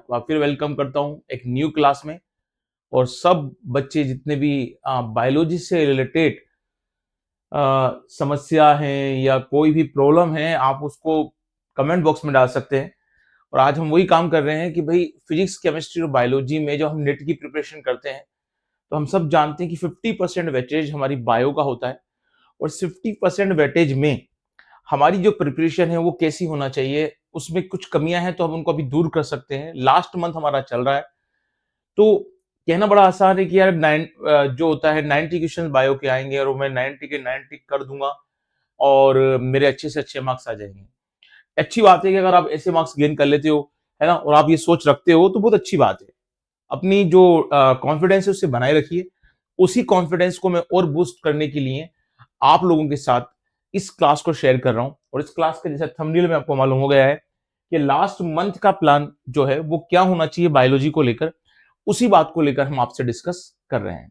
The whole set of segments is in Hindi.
फिर वेलकम करता हूँ एक न्यू क्लास में। और सब बच्चे जितने भी बायोलॉजी से रिलेटेड समस्या है या कोई भी प्रॉब्लम है, आप उसको कमेंट बॉक्स में डाल सकते हैं। और आज हम वही काम कर रहे हैं कि भाई फिजिक्स, केमिस्ट्री और बायोलॉजी में जो हम नेट की प्रिपरेशन करते हैं, तो हम सब जानते हैं कि 50% वेटेज हमारी बायो का होता है। और 50% वेटेज में हमारी जो प्रिपरेशन है वो कैसी होना चाहिए, उसमें कुछ कमियां हैं तो हम उनको अभी दूर कर सकते हैं। लास्ट मंथ हमारा चल रहा है, तो कहना बड़ा आसान है कि यार जो होता है 90 क्वेश्चन बायो के आएंगे और मैं 90 के 90 कर दूंगा और मेरे अच्छे से अच्छे मार्क्स आ जाएंगे। अच्छी बात है कि अगर आप ऐसे मार्क्स गेन कर लेते हो, है ना, और आप ये सोच रखते हो तो बहुत अच्छी बात है। अपनी जो कॉन्फिडेंस है उसे बनाए रखिए। उसी कॉन्फिडेंस को मैं और बूस्ट करने के लिए आप लोगों के साथ इस क्लास को शेयर कर रहा हूं। और इस क्लास के जैसे थंबनेल में आपको मालूम हो गया है कि लास्ट मंथ का प्लान जो है वो क्या होना चाहिए बायोलॉजी को लेकर, उसी बात को लेकर हम आपसे डिस्कस कर रहे हैं।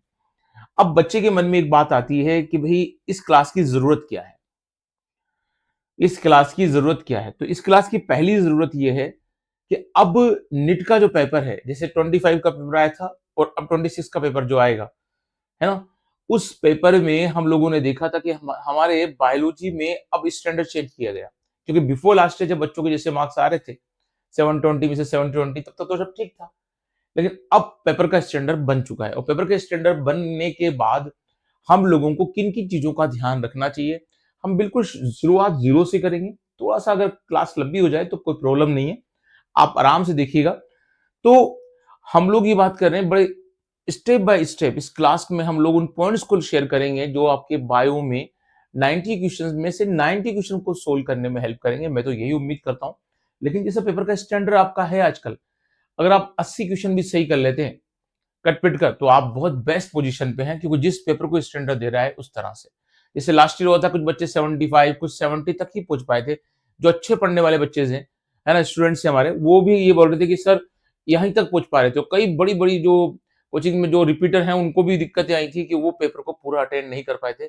अब बच्चे के मन में एक बात आती है कि भाई इस क्लास की जरूरत क्या है, इस क्लास की जरूरत क्या है। तो इस क्लास की पहली जरूरत यह है कि अब नीट का जो पेपर है, जैसे 25 का पेपर आया था और अब 26 का पेपर जो आएगा, है ना, उस पेपर में हम लोगों ने देखा था कि हमारे बायोलॉजी में अब स्टैंडर्ड चेंज किया गया। क्योंकि बिफोर लास्ट ईयर जब बच्चों के जैसे मार्क्स आ रहे थे 720 में से 720, तब तक तो सब ठीक था। लेकिन अब पेपर का स्टैंडर्ड बन चुका है और पेपर का स्टैंडर्ड बनने के बाद हम लोगों को किन किन चीजों का ध्यान रखना चाहिए, हम बिल्कुल शुरुआत जीरो से करेंगे। थोड़ा सा अगर क्लास लंबी हो जाए तो कोई प्रॉब्लम नहीं है, आप आराम से देखिएगा। तो हम लोग ये बात कर रहे हैं बड़े स्टेप बाय स्टेप। इस क्लास में हम लोग उन पॉइंट्स को शेयर करेंगे जो आपके बायो में 90 क्वेश्चंस में से 90 क्वेश्चन को सोल्व करने में हेल्प करेंगे। मैं तो यही उम्मीद करता हूं। लेकिन जैसे पेपर का स्टैंडर्ड आपका है आजकल, अगर आप 80 क्वेश्चन भी सही कर लेते हैं कट पिट कर, तो आप बहुत बेस्ट पोजीशन पे हैं, क्योंकि जिस पेपर को स्टैंडर्ड दे रहा है उस तरह से। जैसे लास्ट ईयर हुआ था, कुछ बच्चे 75 कुछ 70 तक ही पहुंच पाए थे। जो अच्छे पढ़ने वाले बच्चे हैं, है ना, स्टूडेंट्स हैं हमारे, वो भी ये बोल रहे थे कि सर यहीं तक पहुंच पा रहे थे। कई बड़ी बड़ी जो कोचिंग में जो रिपीटर हैं उनको भी दिक्कतें आई थी कि वो पेपर को पूरा अटेंड नहीं कर पाए थे।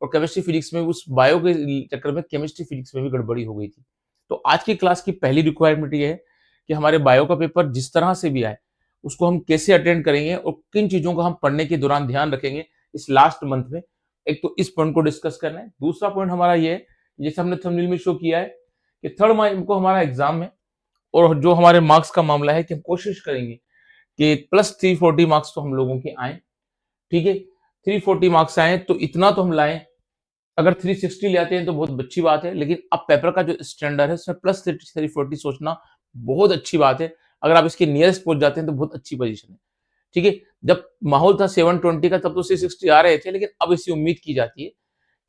और केमिस्ट्री फिजिक्स में, उस बायो के चक्कर में केमिस्ट्री फिजिक्स में भी गड़बड़ी हो गई थी। तो आज की क्लास की पहली रिक्वायरमेंट ये है कि हमारे बायो का पेपर जिस तरह से भी आए उसको हम कैसे अटेंड करेंगे और किन चीजों का हम पढ़ने के दौरान ध्यान रखेंगे इस लास्ट मंथ में। एक तो इस पॉइंट को डिस्कस करना है। दूसरा पॉइंट हमारा ये है, जैसे हमने थंबनेल में शो किया है, कि 3rd मार्च को हमारा एग्जाम है। और जो हमारे मार्क्स का मामला है कि हम कोशिश करेंगे कि प्लस 340 मार्क्स तो हम लोगों के आए। ठीक है, 340 मार्क्स आए तो इतना तो हम लाएं। अगर 360 ले आते हैं तो बहुत अच्छी बात है, लेकिन अब पेपर का जो स्टैंडर्ड है उसमें प्लस 340 सोचना बहुत अच्छी बात है। अगर आप इसके नियरेस्ट पहुंच जाते हैं तो बहुत अच्छी पोजीशन है। ठीक है, जब माहौल था 720 का तब तो 360 आ रहे थे, लेकिन अब इसी उम्मीद की जाती है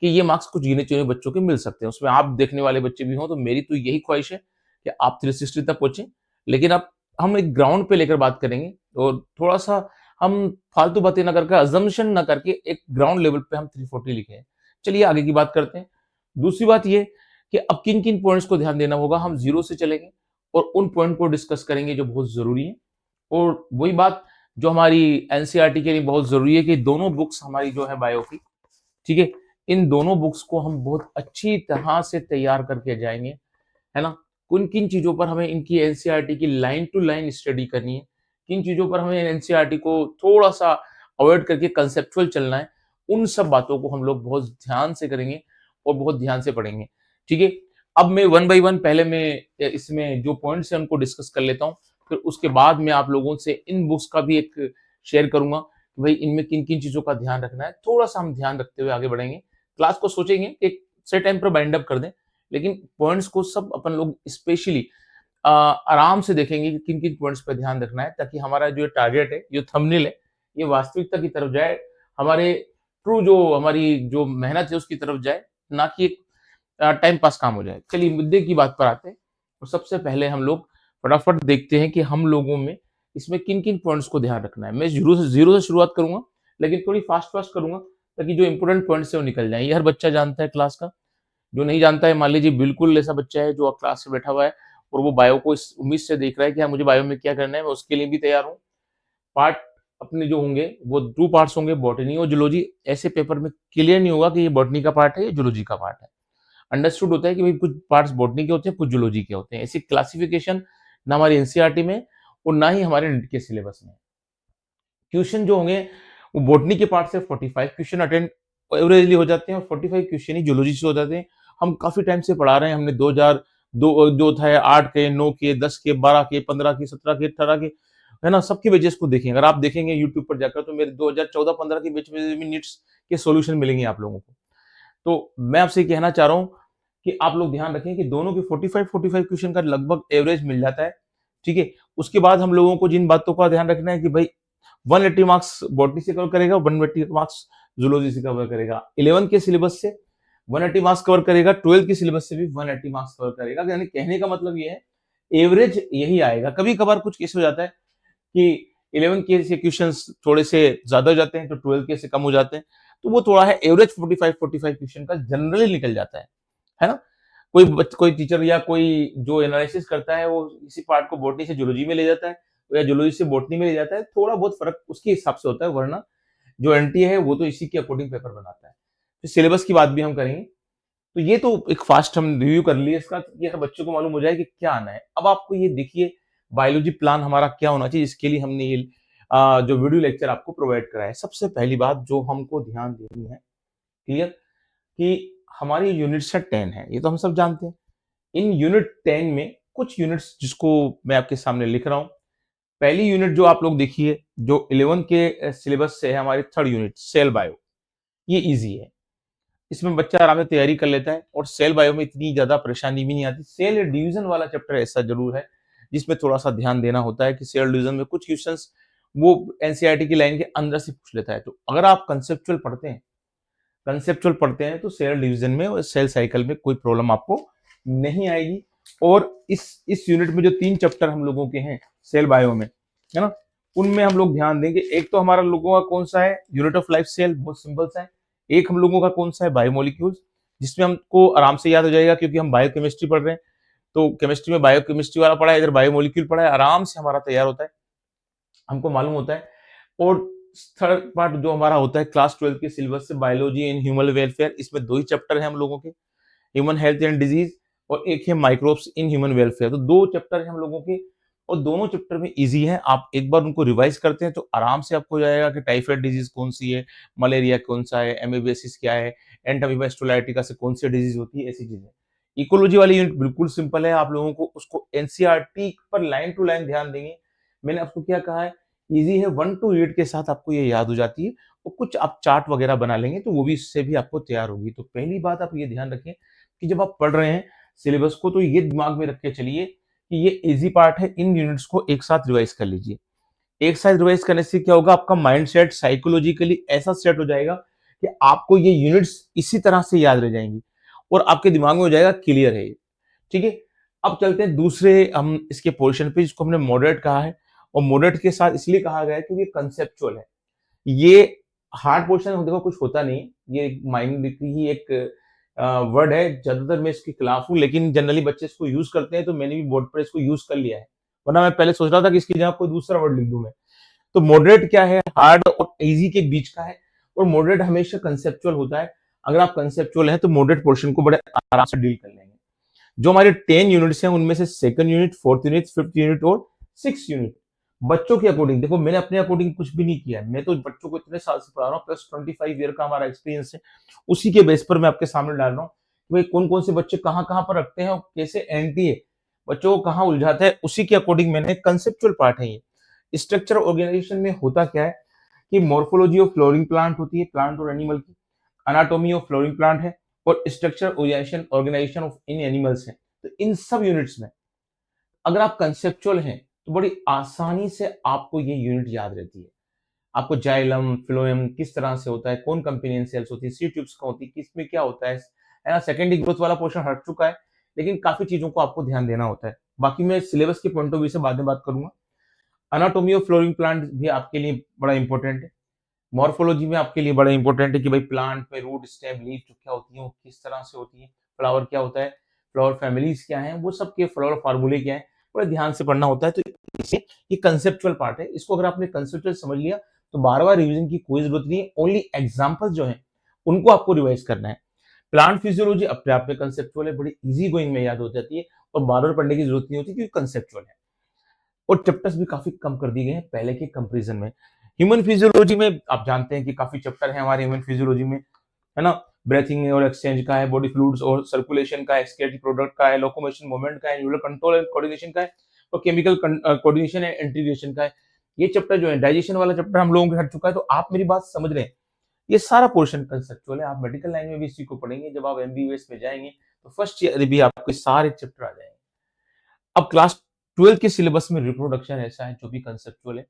कि ये मार्क्स कुछ गिने चुने बच्चों के मिल सकते हैं। उसमें आप देखने वाले बच्चे भी हों, तो मेरी तो यही ख्वाहिश है कि आप 360 तक पहुंचे। लेकिन अब हम एक ग्राउंड पे लेकर बात करेंगे और थोड़ा सा हम फालतू बातें ना करके, अजम्पशन ना करके, एक ग्राउंड लेवल पे हम 340 लिखे हैं। चलिए आगे की बात करते हैं। दूसरी बात ये कि अब किन किन पॉइंट्स को ध्यान देना होगा, हम जीरो से चलेंगे और उन पॉइंट को डिस्कस करेंगे जो बहुत जरूरी है। और वही बात जो हमारी एनसीईआरटी के लिए बहुत जरूरी है कि दोनों बुक्स हमारी जो है बायो की, ठीक है, इन दोनों बुक्स को हम बहुत अच्छी तरह से तैयार करके जाएंगे, है ना। किन किन चीजों पर हमें इनकी एनसीईआरटी की लाइन टू लाइन स्टडी करनी है, किन चीजों पर हमें एनसीईआरटी को थोड़ा सा अवॉइड करके कंसेप्चुअल चलना है, उन सब बातों को हम लोग बहुत ध्यान से करेंगे और बहुत ध्यान से पढ़ेंगे। ठीक है, अब मैं वन बाई वन पहले मैं इसमें जो पॉइंट्स हैं उनको डिस्कस कर लेता हूँ। फिर उसके बाद मैं आप लोगों से इन बुक्स का भी एक शेयर करूंगा कि भाई इनमें किन किन चीजों का ध्यान रखना है। थोड़ा सा हम ध्यान रखते हुए आगे बढ़ेंगे। क्लास को सोचेंगे एक से टाइम पर बाइंड अप कर दें, लेकिन पॉइंट्स को सब अपन लोग स्पेशली आराम से देखेंगे कि किन किन पॉइंट्स पर ध्यान रखना है, ताकि हमारा जो टारगेट है, जो थंबनेल है, ये वास्तविकता की तरफ जाए, हमारे ट्रू जो हमारी जो मेहनत है उसकी तरफ जाए, ना कि एक टाइम पास काम हो जाए। चलिए मुद्दे की बात पर आते हैं। और सबसे पहले हम लोग फटाफट देखते हैं कि हम लोगों में इसमें किन किन पॉइंट्स को ध्यान रखना है। मैं जीरो से शुरुआत करूंगा, लेकिन थोड़ी फास्ट फास्ट करूंगा ताकि जो इंपोर्टेंट पॉइंट्स है वो निकल जाए। ये हर बच्चा जानता है क्लास का। जो नहीं जानता है, मान लीजिए बिल्कुल ऐसा बच्चा है जो क्लास में बैठा हुआ है और वो बायो को इस उम्मीद से देख रहा है कि हाँ मुझे बायो में क्या करना है, मैं उसके लिए भी तैयार हूँ। पार्ट अपने जो होंगे वो 2 पार्ट्स होंगे, बॉटनी और जूलॉजी। ऐसे पेपर में क्लियर नहीं होगा कि ये बॉटनी का पार्ट है, ये जूलॉजी का पार्ट है। अंडरस्टूड होता है कि भाई कुछ पार्ट्स बॉटनी के होते हैं, कुछ जूलॉजी के होते हैं। ऐसी क्लासिफिकेशन ना हमारी एनसीईआरटी में और ना ही हमारे नीट के सिलेबस में। क्वेश्चन जो होंगे वो बॉटनी के पार्ट से 45 क्वेश्चन अटेंड एवरेजली हो जाते हैं और 45 क्वेश्चन ही जूलॉजी से हो जाते हैं। हम काफी टाइम से पढ़ा रहे हैं, हमने 2002 जो था 8 के, 9 के, 10 के, 12 के, 15 के, 17 के, 18 के, है ना, सबके बैचेस को देखें। अगर आप देखेंगे यूट्यूब पर जाकर तो मेरे 2014-15 के बैच में भी नीट्स के सॉल्यूशन मिलेंगे आप लोगों को। तो मैं आपसे कहना चाह रहा हूँ कि आप लोग ध्यान रखें कि दोनों के 45 क्वेश्चन का लगभग एवरेज मिल जाता है, ठीक है। उसके बाद हम लोगों को जिन बातों का ध्यान रखना है कि भाई 180 मार्क्स बॉटनी से कवर करेगा, 180 मार्क्स जूलॉजी से कवर करेगा, 11 के सिलेबस से 180 मार्क्स कवर करेगा, 12 के सिलेबस से भी 180 मार्क्स कवर करेगा। यानी कहने का मतलब ये है एवरेज यही आएगा। कभी कभार कुछ केस हो जाता है कि 11 के से क्वेश्चंस थोड़े से ज्यादा हो जाते हैं तो 12 के से कम हो जाते हैं, तो वो थोड़ा है एवरेज 45 क्वेश्चन का जनरली निकल जाता है ना। कोई टीचर या कोई जो एनालिसिस करता है वो इसी पार्ट को बॉटनी से जूलॉजी में ले जाता है या जूलॉजी से बॉटनी में ले जाता है, थोड़ा बहुत फर्क उसके हिसाब से होता है, वरना जो एनटीए है वो तो इसी के अकॉर्डिंग पेपर बनाता है। तो सिलेबस की बात भी हम करेंगे। तो ये तो एक फास्ट हम रिव्यू कर लिए इसका, ये सब बच्चों को मालूम हो जाए कि क्या आना है। अब आपको ये देखिए बायोलॉजी प्लान हमारा क्या होना चाहिए, इसके लिए हमने ये जो वीडियो लेक्चर आपको प्रोवाइड करा है। सबसे पहली बात जो हमको ध्यान देनी है, क्लियर, कि हमारी यूनिट्स है 10 है, ये तो हम सब जानते हैं। इन यूनिट 10 में कुछ यूनिट्स जिसको मैं आपके सामने लिख रहा हूं। पहली यूनिट जो आप लोग देखिए जो 11 के सिलेबस से है, हमारी थर्ड यूनिट सेल बायो, ये इजी है, इसमें बच्चा आराम से तैयारी कर लेता है और सेल बायो में इतनी ज्यादा परेशानी भी नहीं आती। सेल डिवीजन वाला चैप्टर ऐसा जरूर है जिसमें थोड़ा सा ध्यान देना होता है कि सेल डिवीजन में कुछ क्वेश्चंस वो एनसीईआरटी की लाइन के अंदर से पूछ लेता है। तो अगर आप कंसेप्चुअल पढ़ते हैं तो सेल डिवीजन में और सेल साइकिल में कोई प्रॉब्लम आपको नहीं आएगी। और इस यूनिट में जो 3 चैप्टर हम लोगों के हैं सेल बायो में, है ना, उनमें हम लोग ध्यान देंगे। एक तो हमारा लोगों का कौन सा है, यूनिट ऑफ लाइफ सेल, बहुत सिंपल सा है। एक हम लोगों का कौन सा है, बायोमोलिक्यूल्स, जिसमें हमको आराम से याद हो जाएगा क्योंकि हम बायोकेमिस्ट्री पढ़ रहे हैं। तो केमिस्ट्री में बायोकेमिस्ट्री वाला पढ़ा है, इधर बायोमोलिक्यूल पढ़ा है, आराम से हमारा तैयार होता है, हमको मालूम होता है। और थर्ड पार्ट जो हमारा होता है क्लास 12 के सिलेबस से बायोलॉजी इन ह्यूमन वेलफेयर, इसमें 2 ही चैप्टर हैं हम लोगों के, ह्यूमन हेल्थ एंड डिजीज और एक है माइक्रोब्स इन ह्यूमन वेलफेयर। तो 2 चैप्टर हैं हम लोगों के और दोनों चैप्टर में इजी है। आप एक बार उनको रिवाइज करते हैं तो आराम से आपको हो जाएगा कि टाइफाइड डिजीज कौन सी है, मलेरिया कौन सा है, एमीबियासिस क्या है, एंटामीबा स्टोलाइटिका से कौन सी डिजीज होती है, ऐसी चीजें। इकोलॉजी वाली यूनिट बिल्कुल सिंपल है, आप लोगों को उसको एनसीईआरटी पर लाइन टू लाइन ध्यान देंगे। मैंने आपको क्या कहा है, इजी है, 1 to 8 के साथ आपको ये याद हो जाती है और कुछ आप चार्ट वगैरह बना लेंगे तो वो भी इससे भी आपको तैयार होगी। तो पहली बात आप ये ध्यान रखें कि जब आप पढ़ रहे हैं सिलेबस को तो ये दिमाग में रख के चलिए कि ये इजी पार्ट है, इन यूनिट्स को एक साथ रिवाइज कर लीजिए। एक साथ रिवाइज करने से क्या होगा, आपका माइंड सेट साइकोलॉजिकली ऐसा सेट हो जाएगा कि आपको ये यूनिट्स इसी तरह से याद रह जाएंगी और आपके दिमाग में हो जाएगा क्लियर है ये, ठीक है। अब चलते हैं दूसरे हम इसके पोर्शन पे जिसको हमने मॉडरेट कहा है। और मॉडरेट के साथ इसलिए कहा गया है क्योंकि ये कंसेप्चुअल है, ये हार्ड पोर्शन देखो कुछ होता नहीं, ये माइंड की ही एक वर्ड है। ज्यादातर मैं इसके खिलाफ हूँ लेकिन जनरली बच्चे इसको यूज करते हैं तो मैंने भी बोर्ड पर इसको यूज कर लिया है, वरना मैं पहले सोच रहा था कि इसकी जगह कोई दूसरा वर्ड लिख दूं मैं। तो मॉडरेट क्या है, हार्ड और इजी के बीच का है और मॉडरेट हमेशा कंसेप्चुअल होता है। अगर आप कंसेप्चुअल है तो मॉडरेट पोर्शन को बड़े आराम से डील कर लेंगे। जो हमारे 10 यूनिट्स हैं उनमें से second unit, fourth unit, fifth unit और सिक्स यूनिट बच्चों के अकॉर्डिंग, देखो मैंने अपने अकॉर्डिंग कुछ भी नहीं किया है, मैं तो बच्चों को इतने साल से पढ़ा रहा हूँ, प्लस 25 ईयर का हमारा एक्सपीरियंस है, उसी के बेस पर मैं आपके सामने डाल रहा हूँ कि भाई कौन कौन से बच्चे कहाँ कहाँ पर रखते हैं और कैसे एनटीए बच्चों को कहाँ उलझाता है, उसी के अकॉर्डिंग मैंने कंसेप्चुअल पार्ट है ये। स्ट्रक्चर ऑर्गेनाइजेशन में होता क्या है कि मॉर्फोलॉजी ऑफ फ्लोरिंग प्लांट होती है, प्लांट और एनिमल की, अनाटोमी ऑफ फ्लोरिंग प्लांट है और structure organisation of in animals है। तो इन सब यूनिट्स में अगर आप कंसेप्चुअल हैं तो बड़ी आसानी से आपको ये यूनिट याद रहती है। आपको जाइलम फ्लोएम किस तरह से होता है, कौन कंपेनियन सेल्स होती है, सी ट्यूब्स का होती है, किसमें क्या होता है ना। सेकेंडरी ग्रोथ वाला पोर्शन हट चुका है लेकिन काफी चीजों को आपको ध्यान देना होता है। बाकी मैं सिलेबस के पॉइंट ऑफ व्यू से बाद में बात करूंगा। अनाटोमी ऑफ फ्लोरिंग प्लांट भी आपके लिए बड़ा इंपॉर्टेंट है। मॉर्फोलॉजी में आपके लिए बड़ा इंपॉर्टेंट है कि भाई प्लांट में रूट स्टेम लीफ जो क्या होती है वो किस तरह से होती है, फ्लावर क्या होता है, फ्लावर फैमिलीज क्या है, वो सब के फ्लावर फार्मूले क्या है, बड़े ध्यान से पढ़ना होता है। तो इससे ये कंसेप्चुअल पार्ट है, इसको अगर आपने कंसेप्चुअल समझ लिया तो बार बार रिविजन की कोई जरूरत नहीं है, ओनली एग्जाम्पल जो है उनको आपको रिवाइज करना है। प्लांट फिजियोलॉजी अपने आप में कंसेप्चुअल है, बड़ी इजी गोइंग में याद हो जाती है और बार बार पढ़ने की जरूरत नहीं होती क्योंकि कंसेप्चुअल है। और चैप्टर्स भी काफी कम कर दिए गए हैं पहले के कंपैरिजन में। ह्यूमन फिजियोलॉजी में आप जानते हैं कि काफी चैप्टर है हमारे ह्यूमन फिजियोलॉजी में, है ना? ब्रेथिंग और एक्सचेंज का है, बॉडी फ्लूइड्स और सर्कुलेशन का है, एक्सक्रीटरी प्रोडक्ट का है, लोकोमोशन मूवमेंट का है, न्यूरल कंट्रोल एंड कोऑर्डिनेशन का है, और केमिकल कोऑर्डिनेशन एंड इंटीग्रेशन का है। ये चैप्टर जो है डाइजेशन वाला चैप्टर हम लोगों के हट चुका है। तो आप मेरी बात समझ रहे हैं, ये सारा पोर्शन कंसेप्चुअल है। आप मेडिकल लाइन में भी इसी को पढ़ेंगे, जब आप एमबीबीएस में जाएंगे तो फर्स्ट ईयर भी आपको सारे चैप्टर आ जाएंगे। अब क्लास 12 के सिलेबस में रिप्रोडक्शन ऐसा है जो भी कंसेप्चुअल है।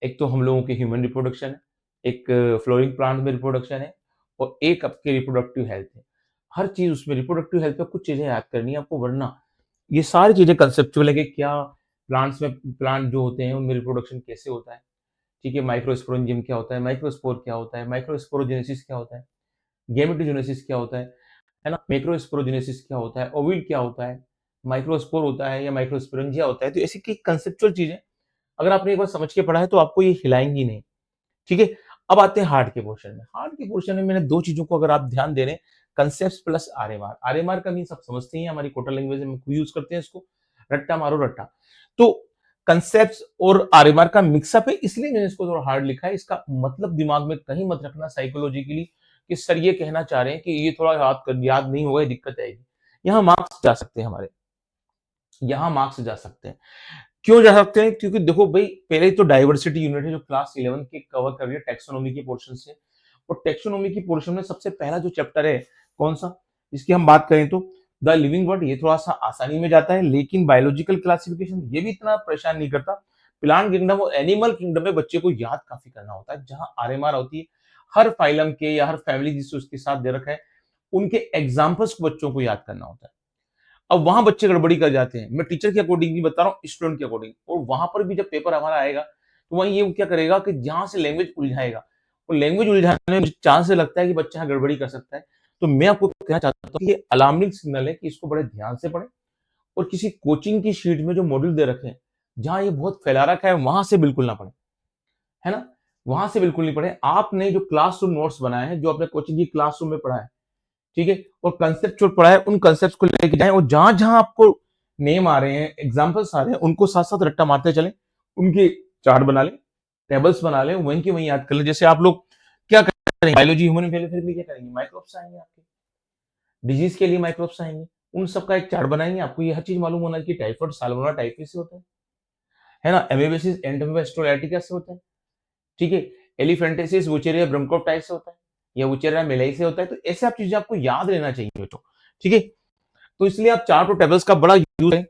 एक तो हम लोगों के ह्यूमन रिप्रोडक्शन है, एक फ्लोरिंग प्लांट में रिप्रोडक्शन है, और एक आपके रिप्रोडक्टिव हेल्थ है। हर चीज उसमें रिप्रोडक्टिव हेल्थ पे कुछ चीजें याद करनी है आपको, वरना ये सारी चीजें कंसेप्चुअल है कि क्या प्लांट्स में, प्लांट जो होते हैं उनमें रिप्रोडक्शन कैसे होता है, ठीक है? माइक्रोस्पोरेंजियम क्या होता है, माइक्रोस्पोर क्या होता है, माइक्रोस्पोरोजेनेसिस क्या होता है, गेमेटोजेनेसिस क्या होता है ना? मैक्रोस्पोरोजेनेसिस क्या होता है, ओविल क्या होता है, माइक्रोस्पोर होता है या माइक्रोस्पोरेंजिया होता है। तो ऐसी कई कंसेप्चुअल चीजें अगर आपने एक बार समझ के पढ़ा है तो आपको ये हिलाएंगी नहीं, ठीक है? अब आते हैं हार्ट के पोर्शन में। हार्ट के पोर्शन में मैंने दो चीजों को अगर आप ध्यान दे रहे हैं, कंसेप्ट प्लस आरएमआर। आरएमआर का मीन सब समझते ही हैं, हमारी कोटा लैंग्वेज में यूज करते हैं इसको, रट्टा मारो रट्टा। तो कंसेप्ट और आरएमआर का मिक्सअप है, इसलिए मैंने इसको थोड़ा हार्ड लिखा है। इसका मतलब दिमाग में कहीं मत रखना साइकोलॉजिकली कि सर ये कहना चाह रहे हैं कि ये थोड़ा याद नहीं होगा, दिक्कत आएगी। यहाँ मार्क्स जा सकते हैं हमारे, यहाँ मार्क्स जा सकते हैं। क्यों जा सकते हैं? क्योंकि देखो भाई, पहले तो डाइवर्सिटी यूनिट है जो क्लास 11 के कवर कर रही है टैक्सोनॉमी के पोर्शन से। और टैक्सोनॉमी की पोर्शन में सबसे पहला जो चैप्टर है कौन सा, इसकी हम बात करें तो द लिविंग वर्ल्ड। ये थोड़ा सा आसानी में जाता है, लेकिन बायोलॉजिकल क्लासिफिकेशन ये भी इतना परेशान नहीं करता। प्लांट किंगडम और एनिमल किंगडम में बच्चे को याद काफी करना होता है, जहां आरएमआर होती है। हर फाइलम के या हर फैमिली जिससे उसके साथ दे रखा है, उनके एग्जाम्पल्स को बच्चों को याद करना होता है। अब वहां बच्चे गड़बड़ी कर जाते हैं। मैं टीचर के अकॉर्डिंग नहीं बता रहा हूँ, स्टूडेंट के अकॉर्डिंग। और वहां पर भी जब पेपर हमारा आएगा तो वहीं ये क्या करेगा कि जहां से लैंग्वेज उलझाएगा, और लैंग्वेज उलझाने में मुझे चांस लगता है कि बच्चा यहाँ गड़बड़ी कर सकता है। तो मैं आपको कहना चाहता हूँ कि ये अलार्मिंग सिग्नल है कि इसको बड़े ध्यान से पढ़ें, और किसी कोचिंग की शीट में जो मॉड्यूल दे रखे हैं, जहां ये बहुत फैला रखा है, वहां से बिल्कुल ना पढ़े, है ना? वहां से बिल्कुल नहीं पढ़े। आपने जो क्लासरूम नोट्स बनाए हैं, जो आपने कोचिंग की क्लासरूम में पढ़ा है, ठीक है, और कंसेप्ट जो पढ़ा है, उन कंसेप्ट को लेके जाएं, और जहां जहां आपको नेम आ रहे हैं, एग्जांपल्स आ रहे हैं, उनको साथ साथ रट्टा मारते चलें। उनके चार्ट बना लें, टेबल्स बना लें, वहीं की वहीं याद कर लें। जैसे आप लोग क्या करेंगे, बायोलॉजी ह्यूमन वेलफेयर में क्या करेंगे, माइक्रोब्स आएंगे आपके, डिजीज के लिए माइक्रोब्स आएंगे, उन सबका एक चार्ट बनाएंगे। आपको ये हर चीज मालूम होना कि टाइफाइड, साल्मोनेला टाइफी से होता है ना? एमेबेसिस एंटोमेबेस्टोलाइटिका से होता है, ठीक है? एलिफेंटेसिस वुचेरिया ब्रोंकोटाइट से होता है, या वुचेरिया मेलाई से होता है। तो ऐसे आप चीजें आपको याद रहना चाहिए बच्चों, ठीक है? तो इसलिए आप चार्ट और टेबल्स का बड़ा यूज है।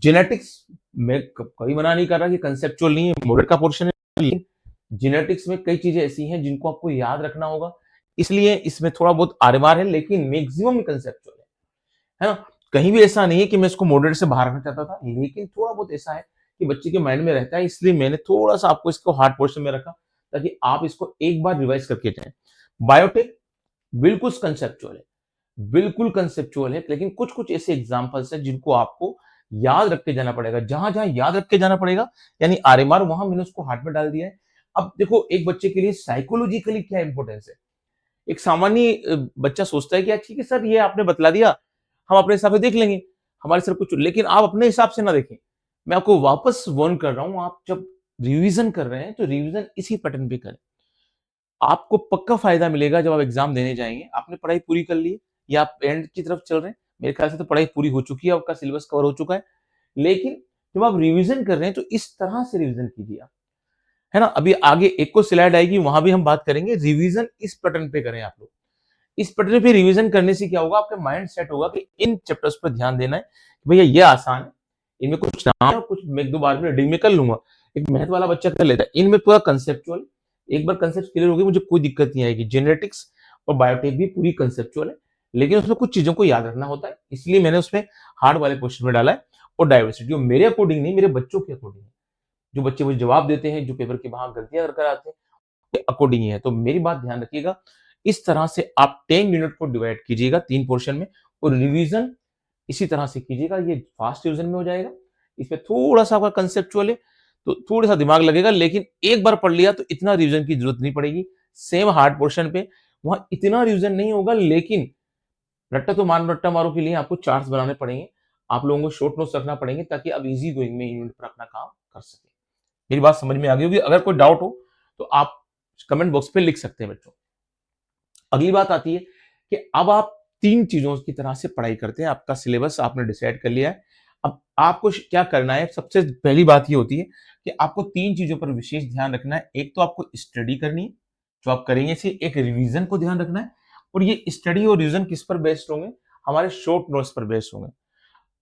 जेनेटिक्स में कभी मना नहीं कर रहा कि कंसेप्चुअल नहीं है, मॉडल का पोर्शन है, लेकिन जेनेटिक्स में कई चीजें ऐसी हैं जिनको आपको याद रखना होगा। इसलिए इसमें थोड़ा बहुत आरएमआर है, लेकिन मैक्सिमम कंसेप्चुअल है ना? कहीं भी ऐसा नहीं है कि मैं इसको मॉडरेट से बाहर रखना चाहता था, लेकिन थोड़ा बहुत ऐसा है कि बच्चे के माइंड में रहता है, इसलिए मैंने थोड़ा सा आपको इसको हार्ड पोर्शन में रखा, ताकि आप इसको एक बार रिवाइज करके जाएं। बायोटेक बिल्कुल कंसेप्चुअल है, बिल्कुल कंसेप्चुअल है, लेकिन कुछ कुछ ऐसे एग्जांपल्स हैं जिनको आपको याद रख के जाना पड़ेगा। जहां जहां याद रख के जाना पड़ेगा, यानी आरएमआर, वहां मैंने उसको हार्ट में डाल दिया है। अब देखो, एक बच्चे के लिए साइकोलॉजिकली क्या इंपॉर्टेंस है। एक सामान्य बच्चा सोचता है कि ठीक है सर, ये आपने बतला दिया, हम अपने हिसाब से देख लेंगे, हमारे सर कुछ, लेकिन आप अपने हिसाब से ना देखें। मैं आपको वापस वार्न कर रहा हूं, आप जब रिवीजन कर रहे हैं तो रिवीजन इसी पैटर्न पे करें। आपको पक्का फायदा मिलेगा जब आप एग्जाम देने जाएंगे। आपने पढ़ाई पूरी कर ली है या आप एंड की तरफ चल रहे हैं, मेरे ख्याल से तो पढ़ाई पूरी हो चुकी है, आपका सिलेबस कवर हो चुका है। लेकिन जब आप रिवीजन कर रहे हैं तो इस तरह से रिवीजन कीजिए आप, है ना? अभी आगे एक को स्लाइड आएगी, वहां भी हम बात करेंगे। रिवीजन इस पैटर्न पे करें आप लोग। इस पैटर्न पे रिवीजन करने से क्या होगा, आपका माइंड सेट होगा कि इन चैप्टर्स पर ध्यान देना है कि भैया ये आसान है, इनमें कुछ नाम है, कुछ मैं एक दो बार में रीडिंग में कर लूंगा। एक मैथ वाला बच्चा कर लेता है, इनमें पूरा कंसेप्चुअल। एक बार कंसेप्ट क्लियर हो गई, मुझे कोई दिक्कत नहीं आएगी। जेनेटिक्स और बायोटेक भी पूरी कंसेप्चुअल है, लेकिन उसमें कुछ चीजों को याद रखना होता है, इसलिए मैंने उसमें हार्ड वाले क्वेश्चन में डाला है। और डाइवर्सिटी मेरे अकॉर्डिंग नहीं, मेरे बच्चों के अकॉर्डिंग है। जो बच्चे मुझे जवाब देते हैं, जो पेपर के बाहर गलतियां कर आते हैं, अकॉर्डिंग ही है। तो मेरी बात ध्यान रखिएगा, इस तरह से आप 10 यूनिट को डिवाइड कीजिएगा 3 पोर्शन में, और रिवीजन इसी तरह से कीजिएगा। ये फास्ट रिवीजन में हो जाएगा। इसमें थोड़ा सा आपका कंसेप्चुअल है तो थोड़ा सा दिमाग लगेगा, लेकिन एक बार पढ़ लिया तो इतना रिवीजन की जरूरत नहीं पड़ेगी। सेम हार्ड पोर्शन पे वहां इतना रिवीजन नहीं होगा, लेकिन रट्टा मारो के लिए आपको चार्ट्स बनाने पड़ेंगे। आप लोगों को शॉर्ट नोट्स रखना पड़ेंगे, ताकि आप इजी गोइंग में यूनिट पर अपना काम कर सके। मेरी बात समझ में आ गई होगी। अगर कोई डाउट हो तो आप कमेंट बॉक्स पे लिख सकते हैं बच्चों। अगली बात आती है कि अब आप 3 चीज़ों की तरह से पढ़ाई करते हैं, आपका सिलेबस आपने डिसाइड कर लिया है। अब आपको क्या करना है, सबसे पहली बात ये होती है कि आपको 3 चीज़ों पर विशेष ध्यान रखना है। एक तो आपको स्टडी करनी है, जो आप करेंगे इसे, एक रिवीजन को ध्यान रखना है और ये स्टडी और रिवीजन किस पर बेस्ड होंगे? हमारे शॉर्ट नोट्स पर बेस्ड होंगे।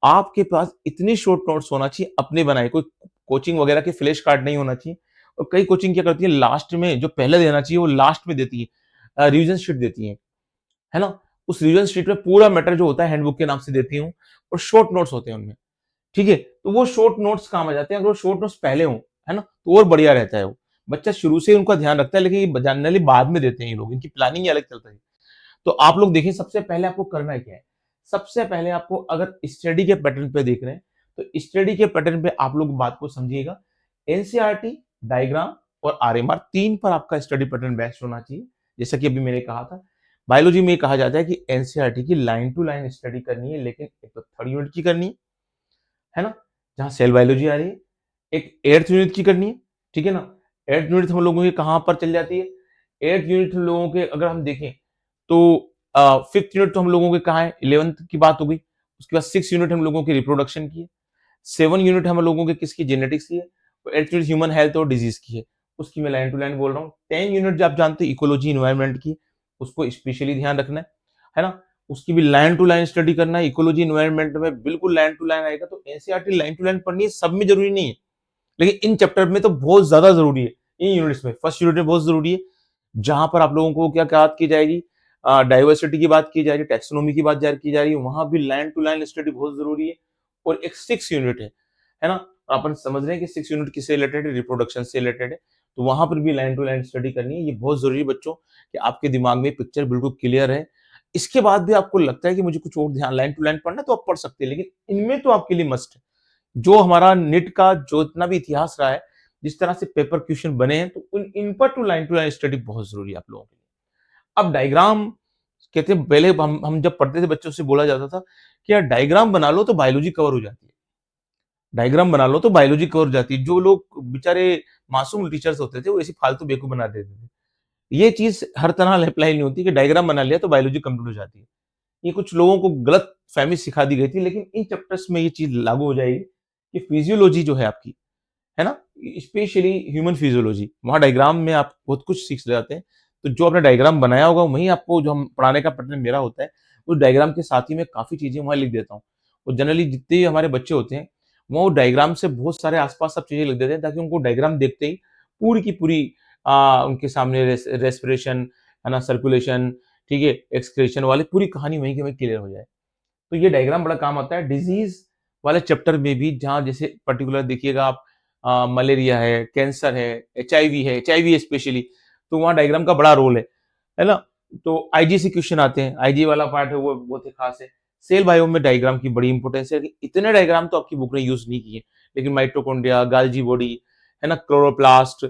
आपके पास इतनी शॉर्ट नोट्स होना चाहिए अपने बनाए, कोई कोचिंग वगैरह के फ्लैश कार्ड नहीं होना चाहिए। और कई कोचिंग क्या करती है, लास्ट में जो पहले देना चाहिए वो लास्ट में देती है, रिवीजन शीट देती है ना? उस रिवीजन शीट में पूरा मैटर जो होता है हैंडबुक के नाम से देती हूँ और शॉर्ट नोट्स होते हैं उनमें, ठीक है? तो वो शॉर्ट नोट्स काम आ जाते हैं, अगर वो शॉर्ट नोट्स पहले हों, है ना? तो और बढ़िया रहता है वो। बच्चा शुरू से ही उनका ध्यान रखता है, लेकिन ये जनरली बाद में देते हैं ये लोग, इनकी प्लानिंग ही अलग चलती है। तो आप लोग देखिए, सबसे पहले आपको करना क्या है? सबसे पहले आपको, अगर स्टडी के पैटर्न पे देख रहे हैं, तो स्टडी के पैटर्न पे आप लोग बात को समझिएगा। एनसीईआरटी, डायग्राम और आरएमआर 3 पर आपका स्टडी पैटर्न बेस्ड होना चाहिए। जैसा कि अभी मैंने कहा था, बायोलॉजी में ये कहा जाता है कि एनसीईआरटी की लाइन टू लाइन स्टडी करनी है, लेकिन एक तो 3rd यूनिट की करनी है ना? जहाँ सेल बायोलॉजी आ रही है। एक 8th यूनिट की करनी है, ठीक है ना? 8th यूनिट हम लोगों की कहाँ पर चल जाती है? 8th यूनिट हम लोगों के अगर हम देखें तो 5th यूनिट तो हम लोगों के कहाँ है? 11th की बात हो गई। उसके बाद 6th यूनिट हम लोगों की रिप्रोडक्शन की है। 7 यूनिट हम लोगों के किसकी? जेनेटिक्स की है। और 8th यूनिट ह्यूमन हेल्थ और डिजीज की है। उसकी मैं लाइन टू लाइन बोल रहा हूँ। 10 यूनिट जो आप जानते हैं इकोलॉजी एनवायरनमेंट की, उसको स्पेशली ध्यान रखना है ना? उसकी भी लाइन टू लाइन स्टडी करना है। इकोलॉजी एनवायरनमेंट में बिल्कुल लाइन टू लाइन आएगा। तो एनसीईआरटी लाइन टू लाइन पढ़नी है, सब में जरूरी नहीं है, लेकिन इन चैप्टर में तो बहुत ज्यादा जरूरी है। इन यूनिट्स में, फर्स्ट यूनिट में बहुत जरूरी है, जहां पर आप लोगों को क्या क्या बात की जाएगी? डाइवर्सिटी की बात की जाएगी, टैक्सोनॉमी की बात की जा रही है, वहां भी लाइन टू लाइन स्टडी बहुत जरूरी है। और एक 6 यूनिट है ना? अपन समझ रहे हैं कि 6 यूनिट किससे रिलेटेड है? रिप्रोडक्शन से रिलेटेड है। तो वहां पर भी लाइन टू लाइन स्टडी करनी है। ये बहुत जरूरी है बच्चों, कि आपके दिमाग में पिक्चर बिल्कुल क्लियर है। इसके बाद भी आपको लगता है कि मुझे कुछ और ध्यान लाइन टू लाइन पढ़ना है, तो आप पढ़ सकते हैं, लेकिन इनमें तो आपके लिए मस्ट है। जो हमारा नेट का जो इतना भी इतिहास रहा है, जिस तरह से पेपर क्वेश्चन बने हैं, तो उन इन पर टू लाइन स्टडी बहुत जरूरी है आप लोगों के लिए। अब डायग्राम कहते हैं, पहले हम जब पढ़ते थे बच्चों से बोला जाता था कि यार डायग्राम बना लो तो बायोलॉजी कवर हो जाती है। डायग्राम बना लो तो बायोलॉजी कवर हो जाती है। जो लोग बेचारे मासूम टीचर्स होते थे, वो ऐसी फालतू बेवकूफ बना देते थे। ये चीज हर तरह अप्लाई नहीं होती कि डायग्राम बना लिया तो बायोलॉजी कंप्लीट हो जाती है। ये कुछ लोगों को गलत फहमी सिखा दी गई थी, लेकिन इन चैप्टर्स में ये चीज लागू हो जाएगी कि फिजियोलॉजी जो है आपकी, है ना? स्पेशली ह्यूमन फिजियोलॉजी, वहाँ डायग्राम में आप बहुत कुछ सीख जाते हैं। तो जो आपने डायग्राम बनाया होगा वहीं आपको, जो हम पढ़ाने का पैटर्न मेरा होता है, उस डायग्राम के साथ ही मैं काफ़ी चीज़ें वहाँ लिख देता हूँ। और जनरली जितने भी हमारे बच्चे होते हैं, वो डायग्राम से बहुत सारे आस-पास सब चीज़ें लिख देते हैं, ताकि उनको डायग्राम देखते ही पूरी की पूरी उनके सामने रेस्पिरेशन, है ना, सर्कुलेशन, ठीक है, एक्सक्रीशन वाली पूरी कहानी वहीं की वहीं क्लियर हो जाए। तो ये डायग्राम बड़ा काम आता है डिजीज वाले चैप्टर में भी, जहाँ जैसे पर्टिकुलर देखिएगा आप, मलेरिया है, कैंसर है, एचआईवी है, एचआईवी स्पेशली, तो वहाँ डायग्राम का बड़ा रोल है ना? तो आईजी से क्वेश्चन आते हैं, आईजी वाला पार्ट है वो बहुत ही खास है। सेल बायो में डायग्राम की बड़ी इंपॉर्टेंस है, कि इतने डायग्राम तो आपकी बुक ने यूज नहीं किए, लेकिन माइटोकॉन्ड्रिया, गाल्जी बॉडी, है ना, क्लोरोप्लास्ट,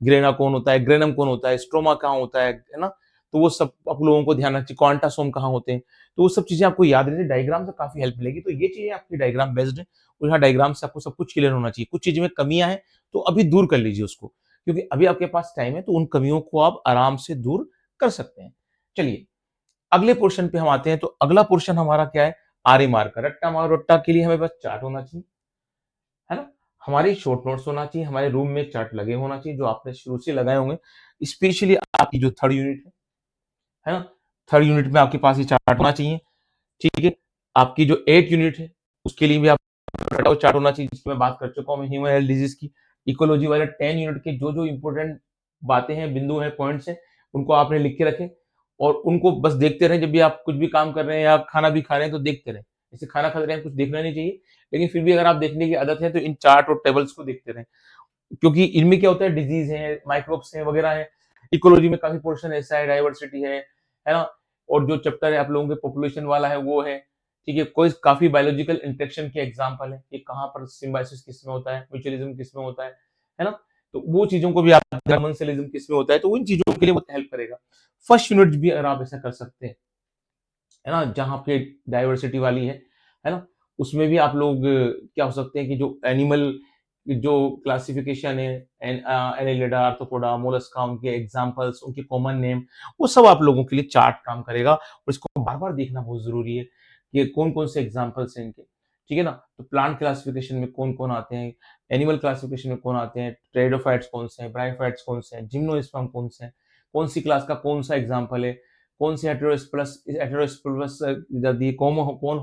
ग्रेना कौन होता है, ग्रेनम कौन होता है, स्ट्रोमा कहाँ होता है ना? तो वो सब आप लोगों को ध्यान रखना चाहिए, क्वांटासोम कहाँ होते हैं। तो वो सब चीजें आपको याद रहती है, डायग्राम से काफी हेल्प मिलेगी। तो ये चीजें आपकी डायग्राम बेस्ड है, और यहाँ डायग्राम से आपको सब कुछ क्लियर होना चाहिए। कुछ चीज में कमियां हैं तो अभी दूर कर लीजिए उसको, क्योंकि अभी आपके पास टाइम है, तो उन कमियों को आप आराम से दूर कर सकते हैं। चलिए, अगले पोर्शन पे हम आते हैं। तो अगला पोर्शन हमारा क्या है? आरएमआर का। रट्टा मारो रट्टा के लिए हमें बस चार्ट होना चाहिए, है ना? हमारी शॉर्ट नोट्स होना चाहिए, हमारे रूम में चार्ट लगे होना चाहिए, जो आपने शुरू से लगाए होंगे। स्पेशली आपकी जो 3rd यूनिट है ना, 3rd यूनिट में आपके पास ये चार्ट होना चाहिए, ठीक है? आपकी जो 8 यूनिट है, उसके लिए भी आप चार्ट होना चाहिए, जिसकी मैं बात कर चुका हूँ, ह्यूमन हेल्थ डिजीज की। इकोलॉजी वाले 10 यूनिट के जो जो इंपॉर्टेंट बातें हैं, बिंदु हैं, पॉइंट्स हैं, उनको आपने लिख के रखें, और उनको बस देखते रहें। जब भी आप कुछ भी काम कर रहे हैं या खाना भी खा रहे हैं, तो देखते रहें। जैसे खाना खा रहे हैं, कुछ देखना नहीं चाहिए, लेकिन फिर भी अगर आप देखने की आदत है, तो इन चार्ट और टेबल्स को देखते रहें, क्योंकि इनमें क्या होता है, डिजीज है, माइक्रोब्स हैं वगैरह है। इकोलॉजी में काफी पोर्शन ऐसा है, डाइवर्सिटी है ना? और जो चैप्टर है आप लोगों के पॉपुलेशन वाला है वो है, ठीक है? कोई काफी बायोलॉजिकल इंटरेक्शन के एग्जांपल है कि कहाँ पर सिम्बायोसिस किसमें होता है, म्यूचुअलिज्म किसमें होता है ना? तो वो चीजों को भी आप, कमेंसलिज्म किसमें होता है, तो उन चीजों के लिए वो हेल्प करेगा। फर्स्ट यूनिट भी अगर आप ऐसा कर सकते हैं, है ना, जहाँ पे डाइवर्सिटी वाली है ना? उसमें भी आप लोग क्या हो सकते हैं कि जो एनिमल जो क्लासिफिकेशन है, एनिलिडा, आर्थ्रोपोडा, मोलस्का, उनके एग्जांपल्स, उनके कॉमन नेम, वो सब आप लोगों के लिए चार्ट काम करेगा और इसको बार-बार देखना बहुत ज़रूरी है कि कौन-कौन से एग्जांपल्स हैं इनके, ठीक है ना? तो प्लांट क्लासिफिकेशन में कौन-कौन आते हैं, एनिमल क्लासिफिकेशन में कौन आते हैं, टेरिडोफाइट्स कौन से हैं, ब्रायोफाइट्स कौन से हैं, जिम्नोस्पर्म कौन से हैं, कौन-सी क्लास का कौन-सा एग्जांपल है, कौन से हेटेरोस्पेलस दी कौन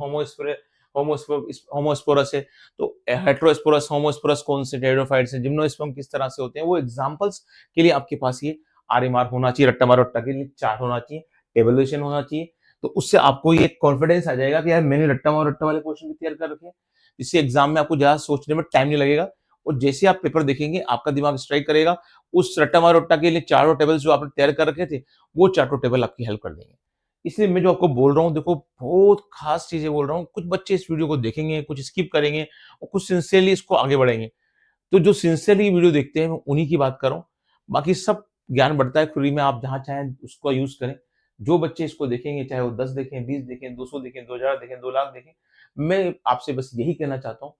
होमोस्पोरस है, तो हेटेरोस्पोरस, होमोस्पोरस कौन से टेरिडोफाइट्स हैं, जिम्नोस्पर्म किस तरह से होते हैं, वो एग्जांपल्स के लिए आपके पास ये आरएमआर होना चाहिए, रट्टा मारो रट्टा के लिए चार्ट होना चाहिए, टेबुलेशन होना चाहिए। तो उससे आपको ये कॉन्फिडेंस आ जाएगा कि यार मैंने रट्टा मारो रट्टा वाले क्वेश्चन भी तैयार कर रखे हैं, जिससे एग्जाम में आपको ज़्यादा सोचने में टाइम नहीं लगेगा और जैसे आप पेपर देखेंगे आपका दिमाग स्ट्राइक करेगा, उस रट्टा मारो रट्टा के लिए चारों टेबल्स जो आपने तैयार कर रखे थे, वो चारों टेबल आपकी हेल्प कर देंगे। इसलिए मैं जो आपको बोल रहा हूँ, देखो बहुत खास चीज़ें बोल रहा हूँ। कुछ बच्चे इस वीडियो को देखेंगे, कुछ स्किप करेंगे और कुछ सिंसियरली इसको आगे बढ़ेंगे। तो जो सिंसियरली वीडियो देखते हैं, मैं उन्हीं की बात कर रहा हूँ। बाकी सब ज्ञान बढ़ता है फ्री में, आप जहाँ चाहें उसको यूज़ करें। जो बच्चे इसको देखेंगे, चाहे वो 10 देखें, 20 देखें, 200 देखें, 2000 देखें, 2 लाख देखें, मैं आपसे बस यही कहना चाहता हूँ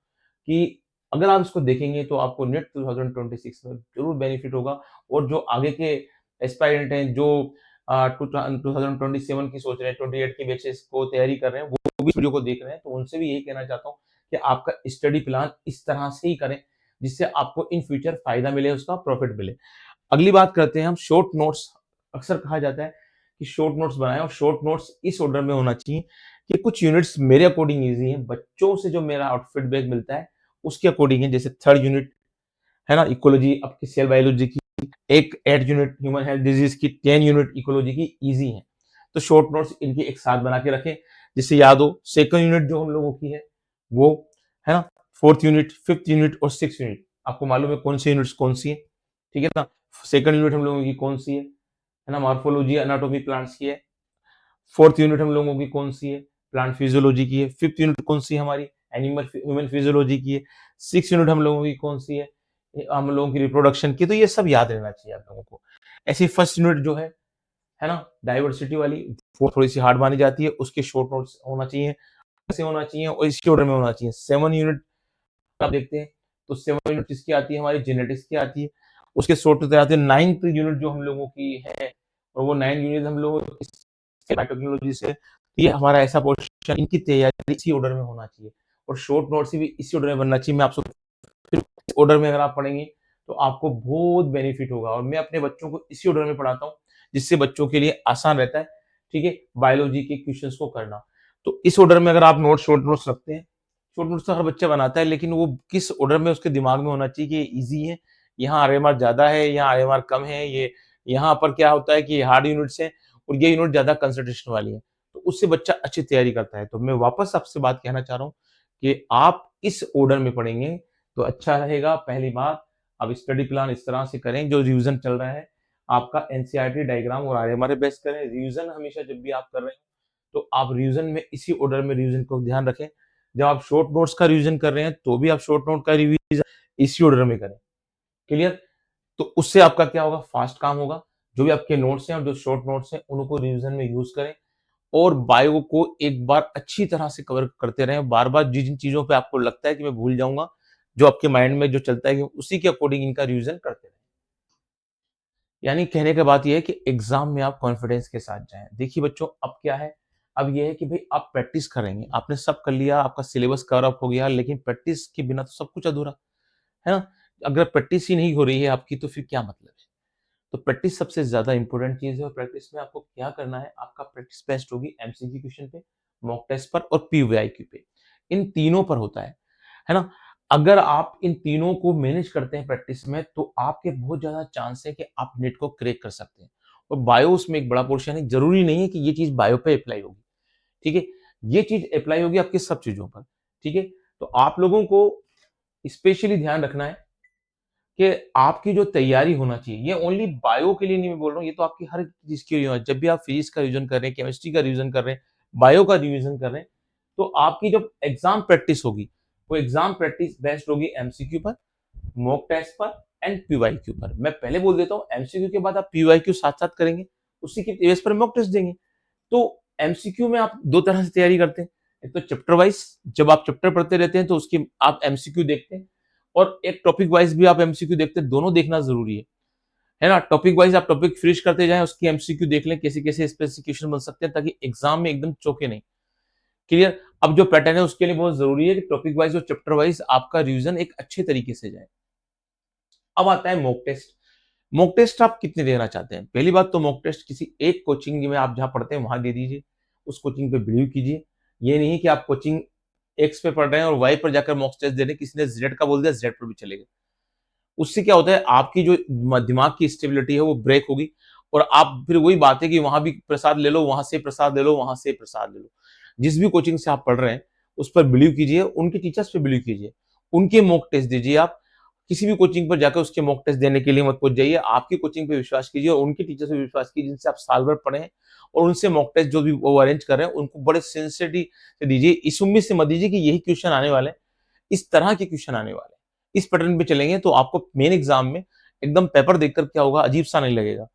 कि अगर आप इसको देखेंगे तो आपको नेट 2026 में ज़रूर बेनिफिट होगा और जो आगे के एस्पायरेंट हैं, जो 2027 की सोच रहे हैं, 28 की बैचेस को तैयारी कर रहे हैं, वो भी वीडियो को देख रहे हैं, तो उनसे भी यही कहना चाहता हूँ कि आपका स्टडी प्लान इस तरह से ही करें, जिससे आपको इन फ्यूचर फायदा मिले, उसका प्रॉफिट मिले। अगली बात करते हैं हम शॉर्ट नोट्स। अक्सर कहा जाता है कि शॉर्ट नोट्स बनाएं और शॉर्ट नोट्स इस ऑर्डर में होना चाहिए कि कुछ यूनिट्स मेरे अकॉर्डिंग इजी हैं, बच्चों से जो मेरा फीडबैक मिलता है उसके अकॉर्डिंग है। जैसे थर्ड यूनिट है ना, इकोलॉजी आपकी सेल बायोलॉजी की, एक 8 यूनिट ह्यूमन हेल्थ डिजीज की, 10 यूनिट इकोलॉजी की इजी है। तो शॉर्ट नोट्स इनकी एक साथ बना के रखें जिससे याद हो। सेकंड यूनिट जो हम लोगों की है वो है ना, फोर्थ यूनिट, फिफ्थ यूनिट और सिक्स यूनिट, आपको मालूम है कौन सी यूनिट्स कौन सी है, ठीक है ना। सेकंड यूनिट हम लोगों की कौन सी है ना, मॉर्फोलॉजी एनाटॉमी प्लांट्स की है। फोर्थ यूनिट हम लोगों की कौन सी है, प्लांट फिजियोलॉजी की है। फिफ्थ यूनिट कौन सी है हमारी, एनिमल ह्यूमन फिजियोलॉजी की है। सिक्स यूनिट हम लोगों की कौन सी है, हम लोगों की रिप्रोडक्शन की। तो ये सब याद रहना चाहिए आप लोगों को। ऐसी फर्स्ट यूनिट जो है ना, डाइवर्सिटी वाली, वो थोड़ी सी हार्ड मानी जाती है, उसके शॉर्ट नोट्स होना चाहिए, ऐसे होना चाहिए और इसी ऑर्डर में होना चाहिए। 7 यूनिट आप देखते हैं तो 7 यूनिट किसकी आती है, हमारी जेनेटिक्स की आती है, उसके शॉर्ट नोट्स आते हैं। 9th यूनिट जो हम लोगों की है और वो 9 यूनिट हम लोग बायोटेक्नोलॉजी से, ये हमारा ऐसा पोर्शन, इनकी तैयारी इसी ऑर्डर में होना चाहिए और शॉर्ट नोट्स भी इसी ऑर्डर में बनना चाहिए। मैं आपको फिर इस ऑर्डर में अगर आप पढ़ेंगे तो आपको बहुत बेनिफिट होगा और मैं अपने बच्चों को इसी ऑर्डर में पढ़ाता हूँ जिससे बच्चों के लिए आसान रहता है, ठीक है, बायोलॉजी के क्वेश्चंस को करना। तो इस ऑर्डर में अगर आप शॉर्ट नोट्स रखते हैं, शॉर्ट नोट्स तो हर बच्चा बनाता है, लेकिन वो किस ऑर्डर में उसके दिमाग में होना चाहिए कि ये ईजी है, यहाँ आरएमआर ज्यादा है, यहाँ आरएमआर कम है, ये यहाँ पर क्या होता है कि हार्ड यूनिट्स है और ये यूनिट ज्यादा कंसंट्रेशन वाली है, तो उससे बच्चा अच्छी तैयारी करता है। तो मैं वापस आपसे बात कहना चाह रहा हूँ कि आप इस ऑर्डर में पढ़ेंगे तो अच्छा रहेगा। पहली बात, अब स्टडी प्लान इस तरह से करें, जो रिवीजन चल रहा है आपका एनसीईआरटी डायग्राम और आरएमआर बेस करें। रिवीजन हमेशा जब भी आप कर रहे हैं तो आप रिवीजन में इसी ऑर्डर में रिवीजन को ध्यान रखें। जब आप शॉर्ट नोट्स का रिवीजन कर रहे हैं तो भी आप शॉर्ट नोट का रिवीजन इसी ऑर्डर में करें। क्लियर? तो उससे आपका क्या होगा, फास्ट काम होगा। जो भी आपके नोट्स हैं और जो शॉर्ट नोट्स हैं उनको रिवीजन में यूज करें और बायो को एक बार अच्छी तरह से कवर करते रहें। बार-बार जिन चीज़ों पे आपको लगता है कि मैं भूल जाऊँगा, जो आपके माइंड में जो चलता है कि उसी के अकॉर्डिंग इनका रिवीजन करते रहें। यानी कहने का बात ये है कि एग्ज़ाम में आप कॉन्फिडेंस के साथ जाएँ। देखिए बच्चों, अब क्या है, अब ये है कि भई आप प्रैक्टिस करेंगे। आपने सब कर लिया, आपका सिलेबस कवर अप हो गया, लेकिन प्रैक्टिस के बिना तो सब कुछ अधूरा, है ना? अगर प्रैक्टिस ही नहीं हो रही है आपकी तो फिर क्या मतलब है? तो प्रैक्टिस सबसे ज़्यादा इम्पोर्टेंट चीज़ है और प्रैक्टिस में आपको क्या करना है, आपका प्रैक्टिस बेस्ट होगी एमसीक्यू क्वेश्चन पे, मॉक टेस्ट पर और पीवाईक्यू पे। इन तीनों पर होता है ना? अगर आप इन तीनों को मैनेज करते हैं प्रैक्टिस में तो आपके बहुत ज़्यादा चांस है कि आप नेट को क्रैक कर सकते हैं। और बायो उसमें एक बड़ा पोर्शन है, ज़रूरी नहीं है कि ये चीज़ बायो पे अप्लाई होगी, ठीक है? ये चीज़ अप्लाई होगी आपकी सब चीज़ों पर, ठीक है? तो आप लोगों को स्पेशली ध्यान रखना है कि आपकी जो तैयारी होना चाहिए, ये ओनली बायो के लिए नहीं मैं बोल रहा हूँ, ये तो आपकी हर चीज़ के लिए है। जब भी आप फिजिक्स का रिवीजन कर रहे हैं, केमिस्ट्री का रिवीजन कर रहे हैं, बायो का रिवीजन कर रहे हैं, तो आपकी जब एग्ज़ाम प्रैक्टिस होगी, वो एग्ज़ाम प्रैक्टिस बेस्ड होगी एमसीक्यू पर, मॉक टेस्ट पर एंड पीवाईक्यू पर। मैं पहले बोल देता हूँ, एमसीक्यू के बाद आप पीवाईक्यू साथ-साथ करेंगे, उसी के बेस पर मॉक टेस्ट देंगे। तो एमसीक्यू में आप 2 तरह से तैयारी करते हैं। एक तो चैप्टर वाइज़, जब आप चैप्टर पढ़ते रहते हैं तो उसकी आप एमसीक्यू देखते हैं। और एक टॉपिक वाइज भी आप एमसीक्यू देखते हैं, दोनों देखना जरूरी है ना। टॉपिक वाइज आप टॉपिक फिनिश करते जाएं, उसकी एमसीक्यू देख लें, कैसे कैसे स्पेसिफिकेशन बन सकते हैं, ताकि एग्जाम में एकदम चौके नहीं। क्लियर। अब जो पैटर्न है उसके लिए बहुत जरूरी है कि टॉपिक वाइज और चैप्टर वाइज आपका रिवीजन एक अच्छे तरीके से जाए। अब आता है मॉक टेस्ट। मॉक टेस्ट आप कितने देना चाहते हैं? पहली बात तो मॉक टेस्ट किसी एक कोचिंग में आप जहां पढ़ते हैं वहां दे दीजिए, उस कोचिंग पे बिलीव कीजिए। ये नहीं कि आप कोचिंग एक्स पे पढ़ रहे हैं और वाई पर जाकर मॉक टेस्ट दे रहे हैं, किसी ने जेड का बोल दिया जेड पर भी चलेगा। उससे क्या होता है, आपकी जो दिमाग की स्टेबिलिटी है वो ब्रेक होगी, और आप फिर वही बात है कि वहां भी प्रसाद ले लो, वहां से प्रसाद ले लो, वहां से प्रसाद ले लो। जिस भी कोचिंग से आप पढ़ रहे हैं उस पर बिलीव कीजिए, उनके टीचर्स पे बिलीव कीजिए, उनके मॉक टेस्ट दीजिए। आप किसी भी कोचिंग पर जाकर उसके मॉक टेस्ट देने के लिए मत पहुंच जाइए, आपकी कोचिंग पे विश्वास कीजिए और उनके टीचर्स पे विश्वास कीजिए जिनसे आप साल भर पढ़े हैं, और उनसे मॉक टेस्ट जो भी वो अरेंज कर रहे हैं उनको बड़े सिंसियरिटी से दीजिए। इस उम्मीद से मत दीजिए कि यही क्वेश्चन आने वाले हैं, इस तरह के क्वेश्चन आने वाले हैं। इस पैटर्न पे चलेंगे तो आपको मेन एग्जाम में एकदम पेपर देखकर क्या होगा, अजीब सा नहीं लगेगा।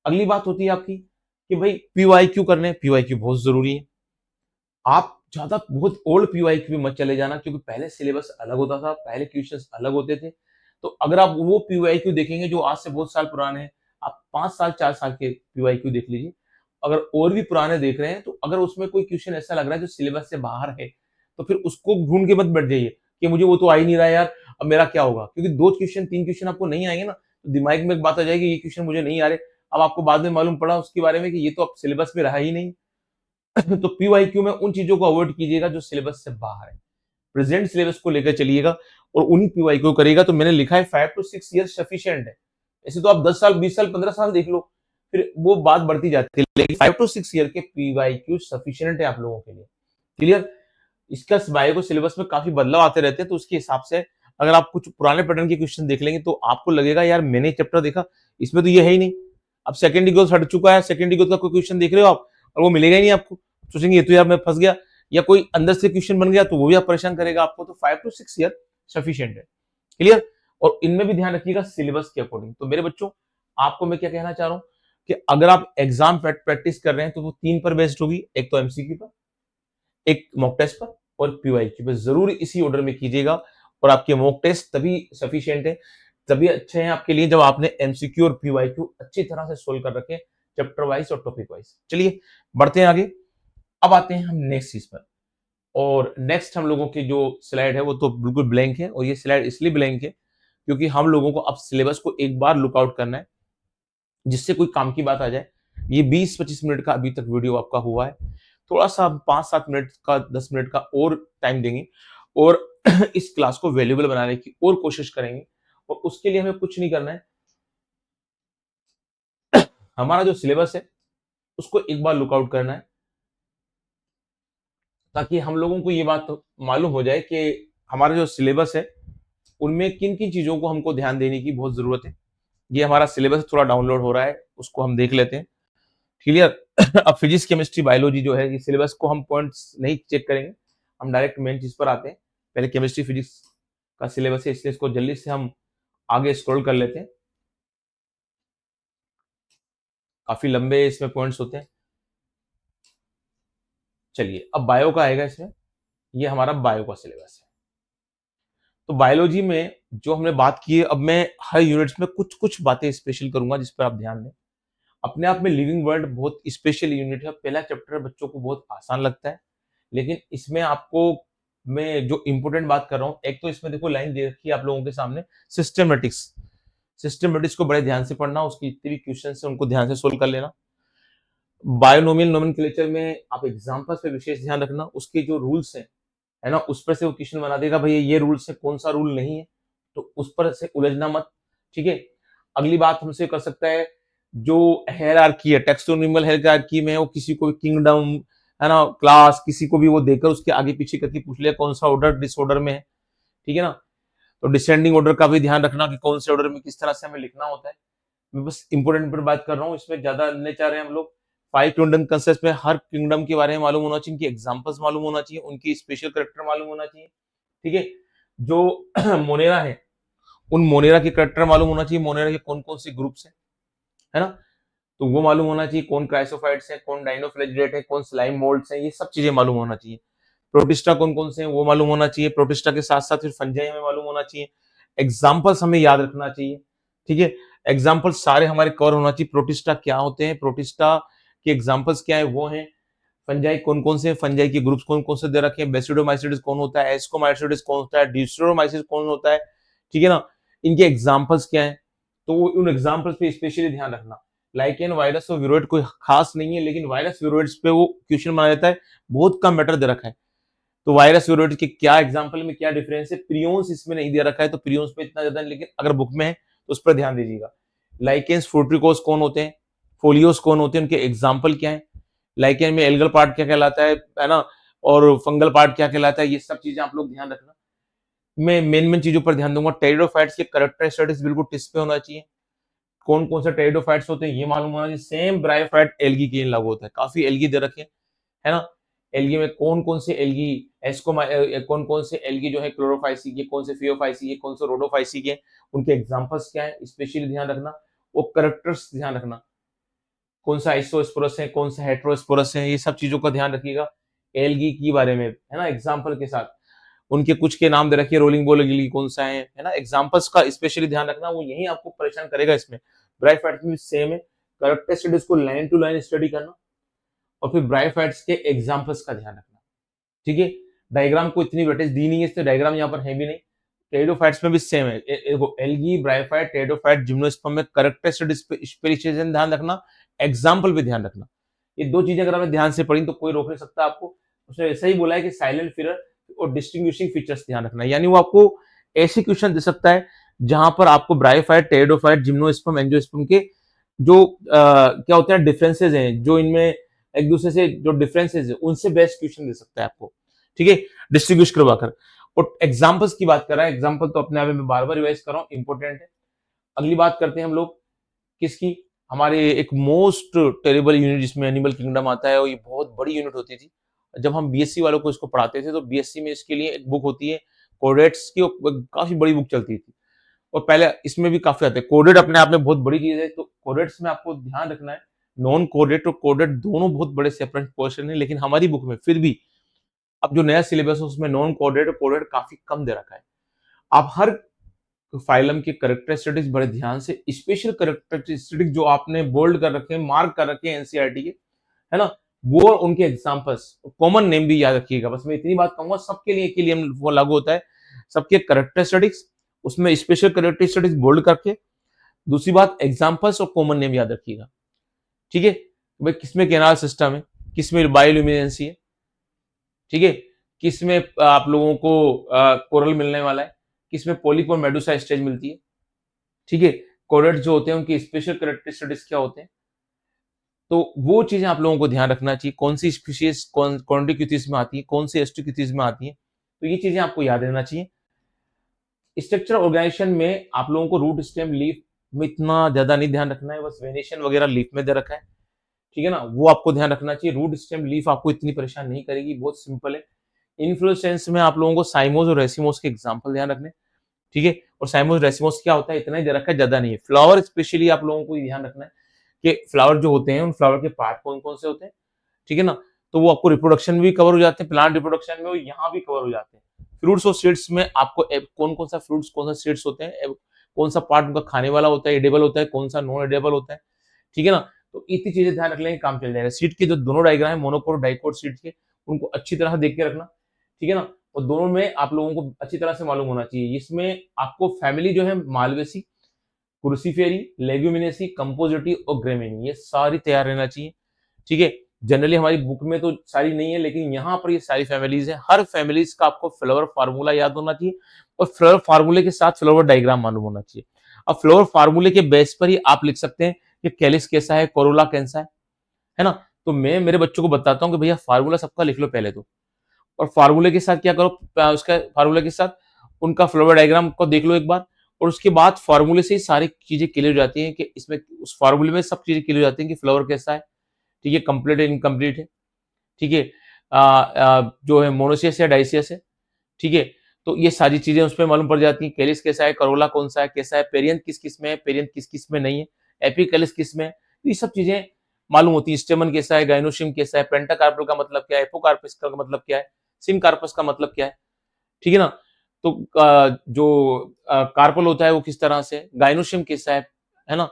अगली बात होती है आपकी कि भाई पीवाईक्यू करने, पीवाईक्यू बहुत जरूरी है। आप ज्यादा बहुत ओल्ड पीवाईक्यू में मत चले जाना, क्योंकि पहले सिलेबस अलग होता था, पहले क्वेश्चंस अलग होते थे। तो अगर आप वो पीवाईक्यू देखेंगे जो आज से बहुत साल पुराने हैं, आप 5 साल 4 साल के पीवाईक्यू देख लीजिए। अगर और भी पुराने देख रहे हैं तो अगर उसमें कोई क्वेश्चन ऐसा लग रहा है जो सिलेबस से बाहर है, तो फिर उसको ढूंढ के मत बैठ जाइए कि मुझे वो तो आ ही नहीं रहा है यार, अब मेरा क्या होगा। क्योंकि 2 क्वेश्चन 3 क्वेश्चन आपको नहीं आएंगे ना, तो दिमाग में एक बात आ जाएगी ये क्वेश्चन मुझे नहीं आ रहे। अब आपको बाद में मालूम पड़ा उसके बारे में कि ये तो अब सिलेबस में रहा ही नहीं। तो पीवाईक्यू में उन चीजों को अवॉइड कीजिएगा जो सिलेबस से बाहर है, प्रेजेंट सिलेबस को लेकर चलिएगा और उन्हीं पीवाईक्यू करेगा। तो मैंने लिखा है 5 to 6 years सफिशिएंट है। ऐसे तो आप 10 साल 20 साल 15 साल देख लो, फिर वो बात बढ़ती जाती है, लेकिन 5 to 6 year के पीवाईक्यू सफिशिएंट है आप लोगों के लिए। क्लियर। इसका बायो को सिलेबस में काफी बदलाव आते रहते हैं, तो उसके हिसाब से अगर आप कुछ पुराने पैटर्न के क्वेश्चन देख लेंगे तो आपको लगेगा यार मैंने चैप्टर देखा, इसमें तो ये है ही नहीं। अब सेकंड डिग्री हट चुका है, सेकंड डिग्री का कोई क्वेश्चन देख रहे हो आप और वो मिलेगा ही नहीं आपको, सोचेंगे ये तो यार मैं फंस गया, या कोई अंदर से क्वेश्चन बन गया तो वो भी आप परेशान करेगा आपको। तो 5 to 6 year सफिशियंट है। क्लियर। और इनमें भी ध्यान रखिएगा सिलेबस के अकॉर्डिंग। तो मेरे बच्चों, आपको मैं क्या कहना चाह रहा हूँ कि अगर आप एग्जाम प्रैक्टिस कर रहे हैं तो वो 3 पर बेस्ड होगी, एक तो एमसीक्यू पर, एक मॉक टेस्ट पर, और पीवाईक्यू पर। जरूर इसी ऑर्डर में कीजिएगा, और आपके मॉक टेस्ट तभी सफिशिएंट है, तभी अच्छे हैं आपके लिए जब आपने एमसीक्यू और पीवाईक्यू अच्छी तरह से सोल्व कर रखे, चैप्टर वाइज और टॉपिक वाइज। चलिए बढ़ते हैं आगे। अब आते हैं हम नेक्स्ट चीज पर, और नेक्स्ट हम लोगों की जो स्लाइड है वो तो बिल्कुल ब्लैंक है, और ये स्लाइड इसलिए ब्लैंक है क्योंकि हम लोगों को अब सिलेबस को एक बार लुकआउट करना है, जिससे कोई काम की बात आ जाए। ये 20-25 मिनट का अभी तक वीडियो आपका हुआ है, थोड़ा सा 5-7 मिनट का 10 मिनट का और टाइम देंगे, और इस क्लास को वैल्यूएबल बनाने की और कोशिश करेंगे। और उसके लिए हमें कुछ नहीं करना है, हमारा जो सिलेबस है उसको एक बार लुकआउट करना है, ताकि हम लोगों को ये बात मालूम हो जाए कि हमारा जो सिलेबस है उनमें किन किन चीजों को हमको ध्यान देने की बहुत जरूरत है। ये हमारा सिलेबस थोड़ा डाउनलोड हो रहा है, उसको हम देख लेते हैं। क्लियर। अब फिजिक्स केमिस्ट्री बायोलॉजी जो है, ये सिलेबस को हम पॉइंट्स नहीं चेक करेंगे, हम डायरेक्ट मेन चीज पर आते हैं। पहले केमिस्ट्री फिजिक्स का सिलेबस है, इसलिए इसको जल्दी से हम आगे स्क्रॉल कर लेते हैं। काफी लंबे इसमें पॉइंट्स होते हैं। चलिए अब बायो का आएगा इसमें, ये हमारा बायो का सिलेबस है। तो बायोलॉजी में जो हमने बात की है, अब मैं हर यूनिट्स में कुछ कुछ बातें स्पेशल करूंगा जिस पर आप ध्यान दें। अपने आप में लिविंग वर्ल्ड बहुत स्पेशल यूनिट है। पहला चैप्टर बच्चों को बहुत आसान लगता है, लेकिन इसमें आपको मैं जो इंपॉर्टेंट बात कर रहा हूँ, एक तो इसमें देखो लाइन दे रखी है आप लोगों के सामने, सिस्टमेटिक्स। सिस्टमेटिक्स को बड़े ध्यान से पढ़ना, उसकी जितने भी क्वेश्चन है उनको ध्यान से सोल्व कर लेना। बायोनोमियल नोमेनक्लेचर में आप एग्जांपल्स पे विशेष ध्यान रखना, उसके जो रूल्स हैं है ना, उस पर से वो क्वेश्चन बना देगा भैया ये रूल से कौन सा रूल नहीं है, तो उस पर से उलझना मत। ठीक है। अगली बात हमसे कर सकता है जो हायरार्की है, टेक्सोनोमिकल हायरार्की में वो किसी को भी किंगडम है ना, क्लास, किसी को भी वो देकर उसके आगे पीछे करके पूछ लिया कौन सा ऑर्डर डिसऑर्डर में है। ठीक है ना। तो डिसेंडिंग ऑर्डर का भी ध्यान रखना कि कौन से ऑर्डर में किस तरह से हमें लिखना होता है। मैं बस इंपोर्टेंट पर बात कर रहा हूँ, इसमें ज्यादा नहीं चाह रहे हैं हम लोग। 5 किंगडम कंसेप्ट में हर किंगडम के बारे में मालूम होना चाहिए, उनकी एग्जांपल्स मालूम होना चाहिए, उनकी स्पेशल करेक्टर मालूम होना चाहिए। ठीक है। जो मोनेरा है, उन मोनेरा के करेक्टर मालूम होना चाहिए, मोनेरा के कौन कौन से ग्रुप्स है ना, तो वो मालूम होना चाहिए। कौन क्राइसोफाइट्स है, कौन डाइनोफ्लैजिलेट है, कौन स्लाइम मोल्ड्स है, ये सब चीजें मालूम होना चाहिए। प्रोटिस्टा कौन कौन से हैं वो मालूम होना चाहिए। प्रोटिस्टा के साथ साथ फिर फंजाई हमें मालूम होना चाहिए। एग्जाम्पल्स हमें याद रखना चाहिए, ठीक है। एग्जाम्पल सारे हमारे कवर होना चाहिए। प्रोटिस्टा क्या होते हैं, प्रोटिस्टा के एग्जाम्पल्स क्या है, वो हैं फंजाई कौन कौन से, फंजाई के ग्रुप्स कौन कौन से दे रखे हैं, बेसिडोमाइसिटिस कौन होता है, एस्कोमाइसिटिस कौन होता है, ड्यूस्टेरोमाइसिस कौन होता है, ठीक है ना। इनके एग्जाम्पल्स क्या है, तो उन एग्जाम्पल्स पे स्पेशली ध्यान रखना। लाइकेन वायरस और विरोइड कोई खास नहीं है, लेकिन वायरस विरोइड्स पे वो क्वेश्चन बना देता है, बहुत कम मैटर दे रखा है। तो वायरस विरोइड के क्या एग्जाम्पल में क्या डिफरेंस है, प्रियोन्स इसमें नहीं दे रखा है, तो प्रियोन्स पे इतना ज्यादा, लेकिन अगर बुक में है तो उस पर ध्यान दीजिएगा। लाइकेन्स फ्रूट्रिकोस कौन होते हैं, फोलियोस कौन होते हैं, उनके एग्जाम्पल क्या है, लाइकेन में एल्गल पार्ट क्या कहलाता है ना, और फंगल पार्ट क्या कहलाता है, ये सब चीजें आप लोग ध्यान रखना। मैं मेन चीजों पर ध्यान दूंगा। टेरिडोफाइट्स के कैरेक्टरिस्टिक्स बिल्कुल टिस्ट पे होना चाहिए। कौन कौन से टेरिडोफाइट्स होते हैं ये मालूम होना चाहिए। सेम ब्रायोफाइट एल्गी के लिए लागू होता है, काफी एल्गी दे रखे है ना। एल्गी में कौन कौन से एल्गी, कौन कौन से एल्गी जो है क्लोरोफाइसी के, कौन से फियोफाइसी के, कौन से रोडोफाइसी के, उनके एग्जांपल्स क्या है स्पेशली ध्यान रखना। वो कैरेक्टर्स ध्यान रखना, कौन सा आइसोस्पोरस है, कौन सा हेटेरोस्पोरस है, ये सब चीजों का ध्यान रखिएगा एल्गी के बारे में, है ना, एग्जाम्पल के साथ। उनके कुछ के नाम दे रखिए, रोलिंग बोल एल्गी कौन सा है ना, एग्जाम्पल्स का स्पेशली ध्यान रखना, वो यही आपको परेशान करेगा इसमें। ब्रायोफाइट्स में सेम है, कैरेक्टरिस्टिक्स को लाइन टू लाइन स्टडी करना, और फिर ब्रायोफाइट्स के एग्जाम्पल्स का ध्यान रखना, ठीक है। डायग्राम को इतनी वेटेज दी नहीं है, इसलिए डायग्राम यहाँ पर है भी नहीं। टेरिडोफाइट्स में भी सेम है, एल्गी, ब्रायोफाइट, टेरिडोफाइट, जिम्नोस्पर्म में कैरेक्टरिस्टिक्स ध्यान रखना, एग्जाम्पल पे ध्यान रखना। ये दो चीजें अगर हमें ध्यान से पढ़ी तो कोई रोक नहीं सकता आपको। उसने ऐसा ही बोला है कि साइलेंट फिगर और डिस्टिंग्विशिंग फीचर्स ध्यान रखना, यानी वो आपको ऐसे क्वेश्चन दे सकता है जहां पर आपको ब्रायोफाइट, टेरिडोफाइट, जिम्नोस्पर्म, एंजियोस्पर्म के जो क्या होते हैं डिफरेंसेस हैं, जो इनमें एक दूसरे से जो डिफरेंसेस है, उनसे बेस्ट क्वेश्चन दे सकता है आपको, ठीक है, डिस्ट्रीब्यूट करवाकर। और एग्जाम्पल्स की बात कर रहा है, एग्जाम्पल तो अपने आप में बार बार रिवाइज कर रहा हूँ, इंपॉर्टेंट है। अगली बात करते हैं हम लोग किसकी, हमारे एक मोस्ट टेरिबल यूनिट जिसमें एनिमल किंगडम आता है, और ये बहुत बड़ी यूनिट होती थी। जब हम बीएससी वालों को इसको पढ़ाते थे तो बीएससी में इसके लिए एक बुक होती है कोडेट्स की, काफी बड़ी बुक चलती थी, और पहले इसमें भी काफी आते हैं। कोडेट अपने आप में बहुत बड़ी चीज है, तो कोडेट्स में आपको ध्यान रखना है, नॉन कोडेट और कोडेट दोनों बहुत बड़े सेपरेट पोर्शन है, लेकिन हमारी बुक में फिर भी अब जो नया सिलेबस है उसमें नॉन कोडेट और कोडेट काफी कम दे रखा है। आप हर फाइलम के कैरेक्टरिस्टिक्स बड़े ध्यान से, स्पेशल कैरेक्टरिस्टिक जो आपने बोल्ड कर रखे हैं, मार्क कर रखे हैं एनसीईआरटी के, है ना, वो उनके एग्जांपल्स, कॉमन नेम भी याद रखिएगा। बस मैं इतनी बात कहूंगा, सबके लिए के लिए वो लागू होता है, सबके कैरेक्टरिस्टिक्स, उसमें स्पेशल कैरेक्टरिस्टिक्स बोल्ड करके, दूसरी बात एग्जांपल्स और कॉमन नेम याद रखिएगा, ठीक है। भाई किसमें कैनाल सिस्टम है, किसमें बायोल्यूमिनेंसी है, ठीक है, किसमें आप लोगों को कोरल मिलने वाला है, किसमें पॉलिप और मेडुसा स्टेज मिलती है, ठीक है। कोरेट जो होते हैं उनके स्पेशल कैरेक्टरिस्टिक्स क्या होते हैं, तो वो चीजें आप लोगों को ध्यान रखना चाहिए, कौन सी स्पीशीज कॉन्टिक्यूटीज में आती है, कौन सी एस्टिक्यूटीज में आती है, तो ये चीजें आपको याद रहना चाहिए। स्ट्रक्चर ऑर्गेनाइजेशन में आप लोगों को रूट स्टेम लीफ में इतना ज्यादा नहीं ध्यान रखना है, बस वेनेशन वगैरह लीफ में दे रखा है, ठीक है ना, वो आपको ध्यान रखना चाहिए। रूट स्टेम लीफ आपको इतनी परेशान नहीं करेगी, बहुत सिंपल है। इन्फ्लोरेसेंस में आप लोगों को साइमोस और रेसिमोस के एग्जाम्पल ध्यान रखने, ठीक है। और साइमोस रेसिमोस क्या होता है इतना ही दे रखा है, ज्यादा नहीं है। फ्लावर स्पेशली आप लोगों को ध्यान रखना है कि फ्लावर जो होते हैं उन फ्लावर के पार्ट कौन कौन से होते हैं, ठीक है ना, तो वो आपको रिप्रोडक्शन भी कवर हो जाते हैं, प्लांट रिप्रोडक्शन में वो यहाँ भी कवर हो जाते हैं। फ्रूट्स और सीड्स में आपको कौन कौन सा फ्रूट्स, कौन सा सीड्स होते हैं, कौन सा पार्ट उनका खाने वाला होता है, एडेबल होता है, कौन सा नॉन एडेबल होता है, ठीक है ना। तो इतनी चीजें ध्यान रख लेंगे काम चल जाएगा। सीड के जो दोनों डायग्राम है, मोनोकोट डाइकोट सीड के, उनको अच्छी तरह देख के रखना, ठीक है ना। और दोनों में आप लोगों को अच्छी तरह से मालूम होना चाहिए। इसमें आपको फैमिली जो है मालवेसी, क्रूसीफेरी, लेग्यूमिनेसी, कंपोजिटी और ग्रेमिनी, ये सारी तैयार रहना चाहिए, ठीक है। जनरली हमारी बुक में तो सारी नहीं है, लेकिन यहाँ पर ये सारी फैमिलीज है। हर फैमिलीज का आपको फ्लावर फार्मूला याद होना चाहिए, और फ्लावर फार्मूले के साथ फ्लावर डायग्राम मालूम होना चाहिए। अब फ्लावर फार्मूले के बेस पर ही आप लिख सकते हैं कि कैलिस कैसा है, कोरोला कैसा है ना। तो मैं मेरे बच्चों को बताता हूँ कि भैया फार्मूला सबका लिख लो पहले तो, और फार्मूले के साथ क्या करो, उसका फार्मूले के साथ उनका फ्लावर डायग्राम को देख लो एक बार, और उसके बाद फार्मूले से ही सारी चीजें क्लियर हो जाती हैं कि इसमें उस फार्मूले में सब चीजें क्लियर हो जाती हैं कि फ्लावर कैसा है, ठीक है, कंप्लीट है, इनकम्प्लीट है, ठीक है, जो है मोनोसियस है, डाइसियस है, ठीक है। तो ये सारी चीजें उसमें मालूम पड़ जाती हैं। कैलिस कैसा है, करोला कौन सा है, कैसा है, पेरियंथ किस किस में है, पेरियंथ किस किस में नहीं है, एपिकैलिस किस में है, तो ये सब चीजें मालूम होती है। स्टेमन कैसा है, गाइनोशियम कैसा है, पेंटाकार्पल का मतलब क्या है, एपोकार्पस का मतलब क्या है, सिनकार्पस का मतलब क्या है, ठीक है ना। तो जो कार्पल होता है वो किस तरह से, गाइनोशियम कैसा है ना?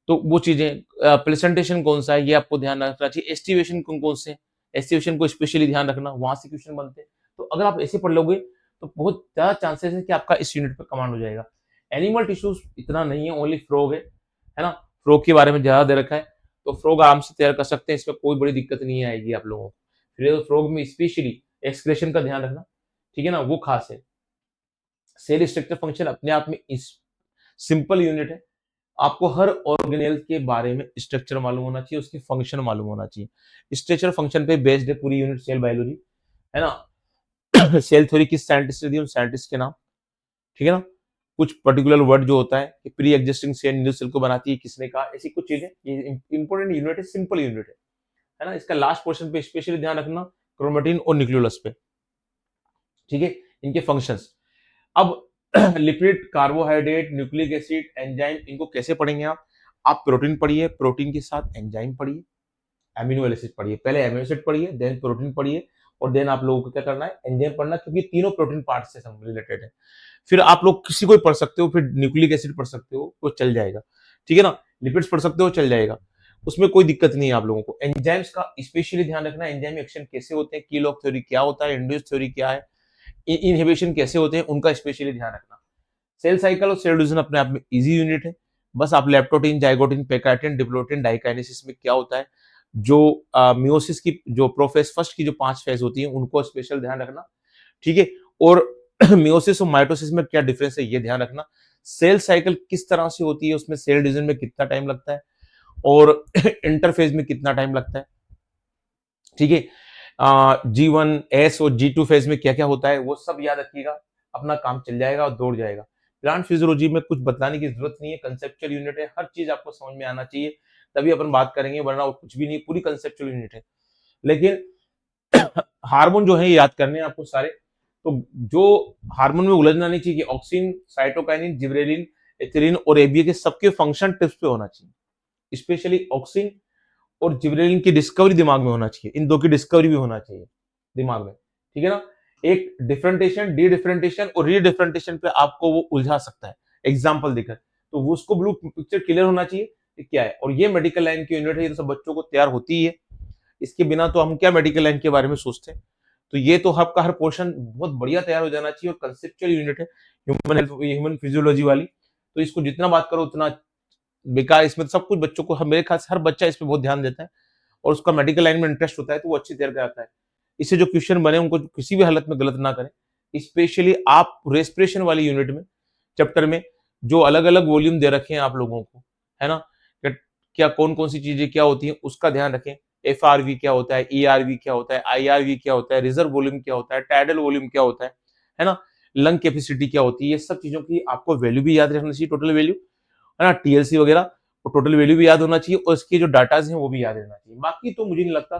तो वो चीजें, प्रेजेंटेशन कौन सा है ये आपको ध्यान रखना चाहिए, एस्टिवेशन कौन कौन से, एस्टिवेशन को स्पेशली ध्यान रखना, वहां से क्वेश्चन बनते हैं। तो अगर आप ऐसे पढ़ लोगे तो बहुत ज्यादा चांसेस है कि आपका इस यूनिट पे कमांड हो जाएगा। एनिमल टिश्यूज इतना नहीं है, ओनली फ्रॉग है ना? फ्रॉग के बारे में ज्यादा दे रखा है, तो फ्रॉग आराम से तैयार कर सकते हैं, इसमें कोई बड़ी दिक्कत नहीं आएगी आप लोगों को। फिर फ्रॉग में स्पेशली एक्सक्रेशन का ध्यान रखना, ठीक है ना, वो खास है। सेल स्ट्रक्चर फंक्शन अपने आप में इस सिंपल यूनिट है, आपको हर ऑर्गेनेल के बारे में स्ट्रक्चर मालूम होना चाहिए, उसकी फंक्शन मालूम होना चाहिए। स्ट्रक्चर फंक्शन पे बेस्ड है पूरी यूनिट सेल बायोलॉजी, है ना? सेल थ्योरी किस साइंटिस्ट ने दी, उन साइंटिस्ट के नाम, ठीक है ना? कुछ पर्टिकुलर वर्ड जो होता है कि pre existing cell new cell को बनाती है, किसने कहा, ऐसी कुछ चीजें। ये इंपॉर्टेंट यूनिट है, सिंपल यूनिट है ना? इसका लास्ट पोर्शन पे स्पेशली ध्यान रखना, क्रोमेटिन और न्यूक्लियोलस पे, ठीक है, इनके फंक्शंस। अब lipid, carbohydrate, nucleic acid, enzyme, इनको कैसे पढ़ेंगे आप प्रोटीन पढ़िए, प्रोटीन के साथ एंजाइम पढ़िए, अमीनो एसिड पढ़िए, पहले अमीनो एसिड पढ़िए, देन प्रोटीन पढ़िए, और देन आप लोगों को क्या करना है, एंजाइम पढ़ना, क्योंकि तीनों प्रोटीन पार्ट से रिलेटेड है। फिर आप लोग किसी को पढ़ सकते हो, फिर न्यूक्लिक एसिड पढ़ सकते हो, वो चल जाएगा, ठीक है ना? लिपिड्स पढ़ सकते हो, चल जाएगा, उसमें कोई दिक्कत नहीं है आप लोगों को। एंजाइम्स का स्पेशली ध्यान रखना, एंजाइम एक्शन कैसे होते हैं, की लॉग थ्योरी क्या होता है, इंड्यूस थ्योरी क्या है, इनहिबिशन कैसे होते हैं, उनका स्पेशली ध्यान रखना। सेल साइकिल और सेल डिवीजन अपने आप में इजी यूनिट है, बस आप लेप्टोटीन, जाइगोटीन, पेकाइटिन, डिप्लोटीन, डाइकाइनेसिस में क्या होता है, जो मियोसिस की जो प्रोफेस फर्स्ट की जो 5 फेज होती है उनको स्पेशल ध्यान रखना, ठीक है? और मियोसिस और माइटोसिस में क्या डिफरेंस है ये ध्यान रखना। सेल साइकिल किस तरह से होती है, उसमें सेल डिवीजन में कितना टाइम लगता है, और इंटरफेज में कितना टाइम लगता है, ठीक है? G1S और G2 फेज में क्या क्या होता है वो सब याद रखिएगा, अपना काम चल जाएगा और दौड़ जाएगा। प्लांट फिजियोलॉजी में कुछ बताने की जरूरत नहीं है, कंसेप्चुअल यूनिट है, हर चीज आपको समझ में आना चाहिए, तभी अपन बात करेंगे, वरना वो कुछ भी नहीं, पूरी कंसेप्चुअल यूनिट है। लेकिन हार्मोन जो है याद करने हैं आपको सारे, तो जो हार्मोन में उलझना नहीं चाहिए कि ऑक्सिन, साइटोकाइनिन, जिबरेलिन, एथिलीन और एबीए के सबके फंक्शन टिप्स पे होना चाहिए, स्पेशली ऑक्सिन और जिबरेलिन की डिस्कवरी दिमाग में होना चाहिए, इन दो की डिस्कवरी भी होना चाहिए दिमाग में, ठीक है ना? एक डिफरेंटेशन, डी डिफरेंटेशन और री डिफरेंटेशन पे आपको वो उलझा सकता है एग्जाम्पल देकर, तो वो उसको ब्लू पिक्चर क्लियर होना चाहिए कि क्या है। और ये मेडिकल लाइन की यूनिट है, ये तो सब बच्चों को तैयार होती ही है, इसके बिना तो हम क्या मेडिकल लाइन के बारे में सोचते हैं। तो ये तो आपका हर पोर्शन बहुत बढ़िया तैयार हो जाना चाहिए, और कंसेप्चुअल यूनिट है ह्यूमन हेल्थ, ह्यूमन फिजियोलॉजी वाली, तो इसको जितना बात करो उतना बेकार। इसमें सब कुछ बच्चों को, मेरे ख्याल से हर बच्चा इस पे बहुत ध्यान देता है, और उसका मेडिकल लाइन में इंटरेस्ट होता है तो वो अच्छी तैयार कराता है। इससे जो क्वेश्चन बने उनको किसी भी हालत में गलत ना करें। स्पेशली आप रेस्पिरेशन वाली यूनिट में, चैप्टर में, जो अलग अलग वॉल्यूम दे रखे हैं आप लोगों को, है ना, कि क्या कौन कौन सी चीजें क्या होती हैं उसका ध्यान रखें। FRV क्या होता है, ERV क्या होता है, IRV क्या होता है, रिजर्व वॉल्यूम क्या होता है, टाइडल वॉल्यूम क्या होता है ना, लंग कैपेसिटी क्या होती है, ये सब चीजों की आपको वैल्यू भी याद रखना चाहिए, टोटल वैल्यू, है ना, TLC वगैरह, और टोटल वैल्यू भी याद होना चाहिए, और इसके जो डाटाज हैं वो भी याद रहना चाहिए। बाकी तो मुझे नहीं लगता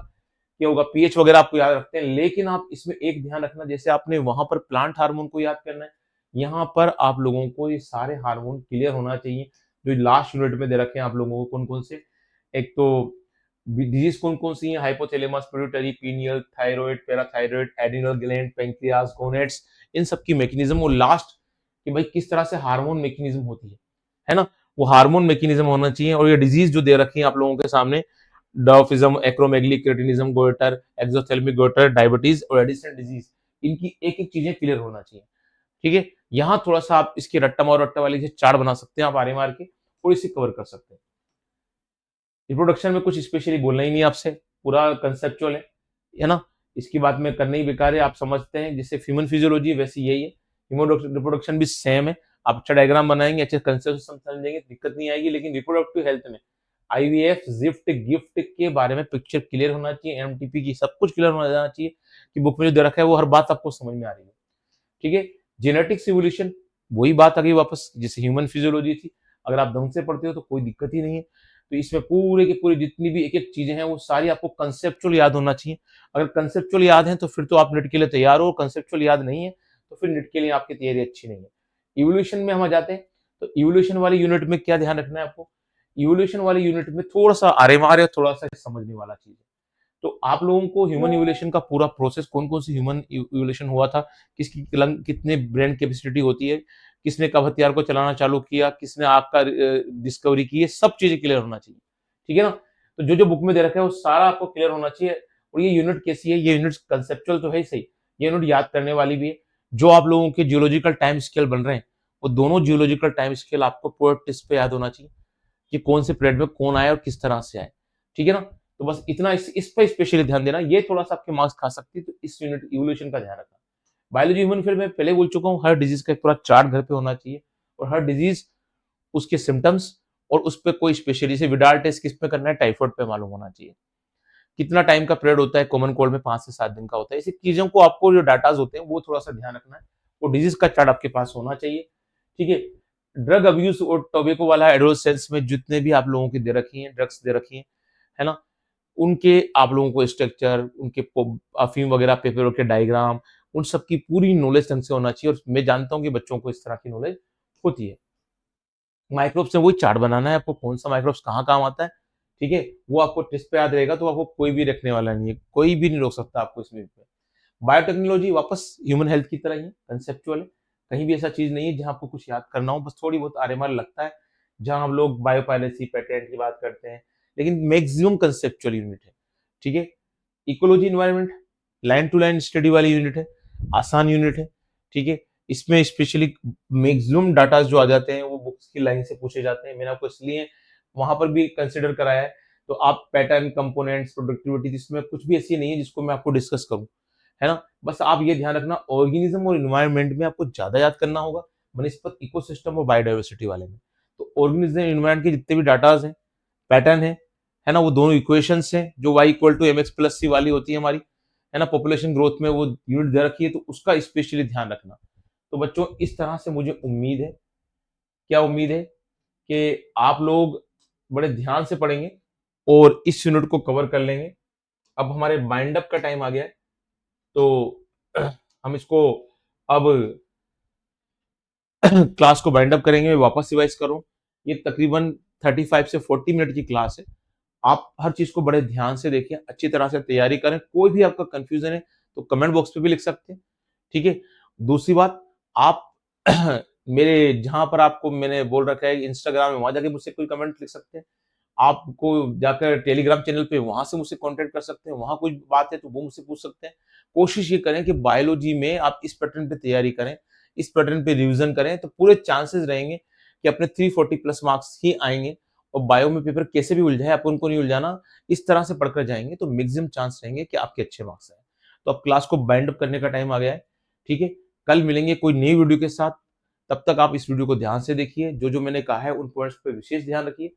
क्या होगा, पीएच वगैरह आपको याद रखते हैं, लेकिन आप इसमें एक ध्यान रखना, जैसे आपने वहां पर प्लांट हार्मोन को याद करना है, यहाँ पर आप लोगों को ये सारे हार्मोन क्लियर होना चाहिए, जो लास्ट यूनिट में दे रखे हैं आप लोगों को कौन कौन से। एक तो डिजीज कौन कौन सी है, hypothalamus, pituitary, pineal, thyroid, parathyroid, adrenal gland, pancreas, gonads, इन सब की मैकेनिज्म, और लास्ट कि भाई किस तरह से हार्मोन मैकेनिज्म होती है ना, वो हार्मोन मैकेनिज्म होना चाहिए। और ये डिजीज जो दे रखी है आप लोगों के सामने, dwarfism, acromegaly, cretinism, goitre, exophthalmic goitre, diabetes और एडिसन डिजीज, इनकी एक एक चीजें क्लियर होना चाहिए, ठीक है? यहाँ थोड़ा सा आप इसकी रट्टा मार रट्टा वाली से चार्ट बना सकते हैं आप, आरे मार के थोड़ी सी कवर कर सकते हैं। रिप्रोडक्शन में कुछ स्पेशली बोलना ही नहीं आपसे, पूरा कंसेप्चुअल है ना, इसकी बात में करना ही बेकार है, आप समझते हैं जैसे ह्यूमन फिजियोलॉजी वैसे यही है, ह्यूमन रिप्रोडक्शन भी सेम है। आप अच्छा डायग्राम बनाएंगे, अच्छे कंसेप्ट समझेंगे, दिक्कत नहीं आएगी। लेकिन रिप्रोडक्टिव हेल्थ में IVF, जिफ्ट, गिफ्ट के बारे में पिक्चर क्लियर होना चाहिए, MTP की सब कुछ क्लियर होना जाना चाहिए कि बुक में जो दे रखा है वो हर बात आपको समझ में आ रही है, ठीक है? जेनेटिक्स इवोल्यूशन, वही बात आ गई वापस जैसे ह्यूमन फिजियोलॉजी थी, अगर आप ढंग से पढ़ते हो तो कोई दिक्कत ही नहीं है। तो इसमें पूरे के पूरे जितनी भी एक एक चीजें हैं वो सारी आपको कंसेप्चुअल याद होना चाहिए। अगर कंसेप्चुअल याद है तो फिर तो आप नेट के लिए तैयार हो, कंसेप्चुअल याद नहीं है तो फिर नेट के लिए आपकी तैयारी अच्छी नहीं है। इवोल्यूशन में हम आ जाते हैं, तो इवोल्यूशन वाली यूनिट में क्या ध्यान रखना है आपको, इवोल्यूशन वाली यूनिट में थोड़ा सा अरे मारे, थोड़ा सा समझने वाला चीज है। तो आप लोगों को ह्यूमन इवोल्यूशन का पूरा प्रोसेस, कौन-कौन सी ह्यूमन इवोल्यूशन हुआ था, किसकी लंग कितने ब्रेन कैपेसिटी होती है, किसने कब हथियार को चलाना चालू किया, किसने आग का डिस्कवरी की, ये सब चीज़ें क्लियर होना चाहिए। ठीक है ना? तो जो-जो बुक में दे रखा है वो सारा आपको क्लियर होना चाहिए। और ये यूनिट कैसी है, ये यूनिट कांसेप्चुअल तो है ही सही, ये यूनिट याद करने वाली भी है। जो आप लोगों के जियोलॉजिकल टाइम स्केल बन रहे हैं, वो दोनों जियोलॉजिकल टाइम स्केल आपको पूरा टिप्स पे याद होना चाहिए कि कौन से पीरियड में कौन आया और किस तरह से आए। ठीक है ना? तो बस इतना इस पे स्पेशली ध्यान देना, ये थोड़ा-सा आपके मार्क्स खा सकती है, तो इस यूनिट इवोल्यूशन का ध्यान रखना। बायोलॉजी ह्यूमन फिर मैं पहले बोल चुका हूँ, हर डिजीज़ का एक पूरा चार्ट घर पे होना चाहिए और हर डिजीज़, उसके सिम्पटम्स और उस पे कोई स्पेशली, जैसे विडाल टेस्ट किस पे करना है, टाइफाइड पे मालूम होना चाहिए। कितना टाइम का पीरियड होता है, कॉमन कोल्ड में 5 से 7 दिन का होता है। ऐसी चीज़ों को आपको जो डाटाज़ होते हैं, वो थोड़ा-सा ध्यान रखना है। वो डिजीज़ का चार्ट आपके पास होना चाहिए। ठीक है? ड्रग अब्यूज़ और टोबैको वाला एडोलसेंस में जितने भी आप लोगों की दे रखी हैं, ड्रग्स दे रखी हैं, है ना? उनके आप लोगों को स्ट्रक्चर, उनके अफ़ीम वगैरह पेपर के डायग्राम, उन सब की पूरी नॉलेज ढंग से होना चाहिए और मैं जानता हूँ कि बच्चों को इस तरह की नॉलेज होती है। माइक्रोब्स में वही चार्ट बनाना है आपको, कौन-सा माइक्रोब्स कहाँ काम आता है, ठीक है? वो आपको टेस्ट पे याद रहेगा, तो आपको कोई भी रखने वाला नहीं है, कोई भी नहीं रोक सकता आपको इसमें। बायोटेक्नोलॉजी वापस ह्यूमन हेल्थ की तरह ही है, कांसेप्चुअल है। कहीं भी ऐसा चीज़ नहीं है जहाँ आपको कुछ याद करना हो, बस थोड़ी बहुत आर-एम-आर लगता है, जहाँ हम लोग बायोपायरेसी, पेटेंट की बात करते हैं, लेकिन मैक्सिमम कांसेप्चुअल यूनिट है, ठीक है? Ecology environment, line to line study वाली यूनिट है, आसान यूनिट है, ठीक है? इसमें स्पेशली मैक्सिमम डाटा जो आ जाते हैं, वो बुक्स की लाइन से पूछे जाते हैं। मैंने आपको इसलिए वहाँ पर भी कंसिडर कराया है, तो आप पैटर्न, कंपोनेंट्स, प्रोडक्टिविटी, जिसमें कुछ भी ऐसी नहीं है जिसको मैं आपको डिस्कस करूँ, है ना? बस आप ये ध्यान रखना, ऑर्गेनिज्म और एनवायरनमेंट में आपको ज़्यादा याद करना होगा, बनस्पत इकोसिस्टम और बायोडायवर्सिटी वाले में। तो ऑर्गेनिज्म एनवायरनमेंट के जितने भी डाटाज़ हैं, पैटर्न है ना? वो दोनों इक्वेशंस हैं, जो y equal to mx plus c वाली होती है हमारी, है ना? पॉपुलेशन ग्रोथ में वो यूनिट दे रखी है, तो उसका स्पेशली ध्यान रखना। तो बच्चों, इस तरह से मुझे उम्मीद है, क्या उम्मीद है कि आप लोग बड़े ध्यान से पढ़ेंगे और इस यूनिट को कवर कर लेंगे। अब हमारे बाइंड अप का टाइम आ गया है, तो हम इसको अब क्लास को बाइंड अप करेंगे। मैं वापस रिवाइज करूँ, ये तकरीबन 35 से 40 मिनट की क्लास है। आप हर चीज़ को बड़े ध्यान से देखें, अच्छी तरह से तैयारी करें। कोई भी आपका कन्फ्यूज़न है, तो कमेंट बॉक्स पे भी लिख सकते हैं, ठीक है? दूसरी बात, आप मेरे जहाँ पर आपको मैंने बोल रखा है इंस्टाग्राम है, वहाँ जाके मुझसे कोई कमेंट लिख सकते हैं। आपको जाकर टेलीग्राम चैनल पे वहाँ से मुझसे कॉन्टैक्ट कर सकते हैं, वहाँ कोई बात है तो वो मुझसे पूछ सकते हैं। कोशिश ये करें कि बायोलॉजी में आप इस पैटर्न पे तैयारी करें, इस पैटर्न पे रिवीजन करें, तो पूरे चांसेस रहेंगे कि अपने 340 प्लस मार्क्स ही आएँगे। और बायो में पेपर कैसे भी उलझाए, आप उनको नहीं उलझाना, इस तरह से पढ़कर जाएँगे तो मैक्सिमम चांस रहेंगे कि आपके अच्छे मार्क्स आएँ। तो अब क्लास को बाइंड अप करने का टाइम आ गया है, ठीक है? कल मिलेंगे कोई नई वीडियो के साथ, तब तक आप इस वीडियो को ध्यान से देखिए, जो-जो मैंने कहा है उन पॉइंट्स पे विशेष ध्यान रखिए।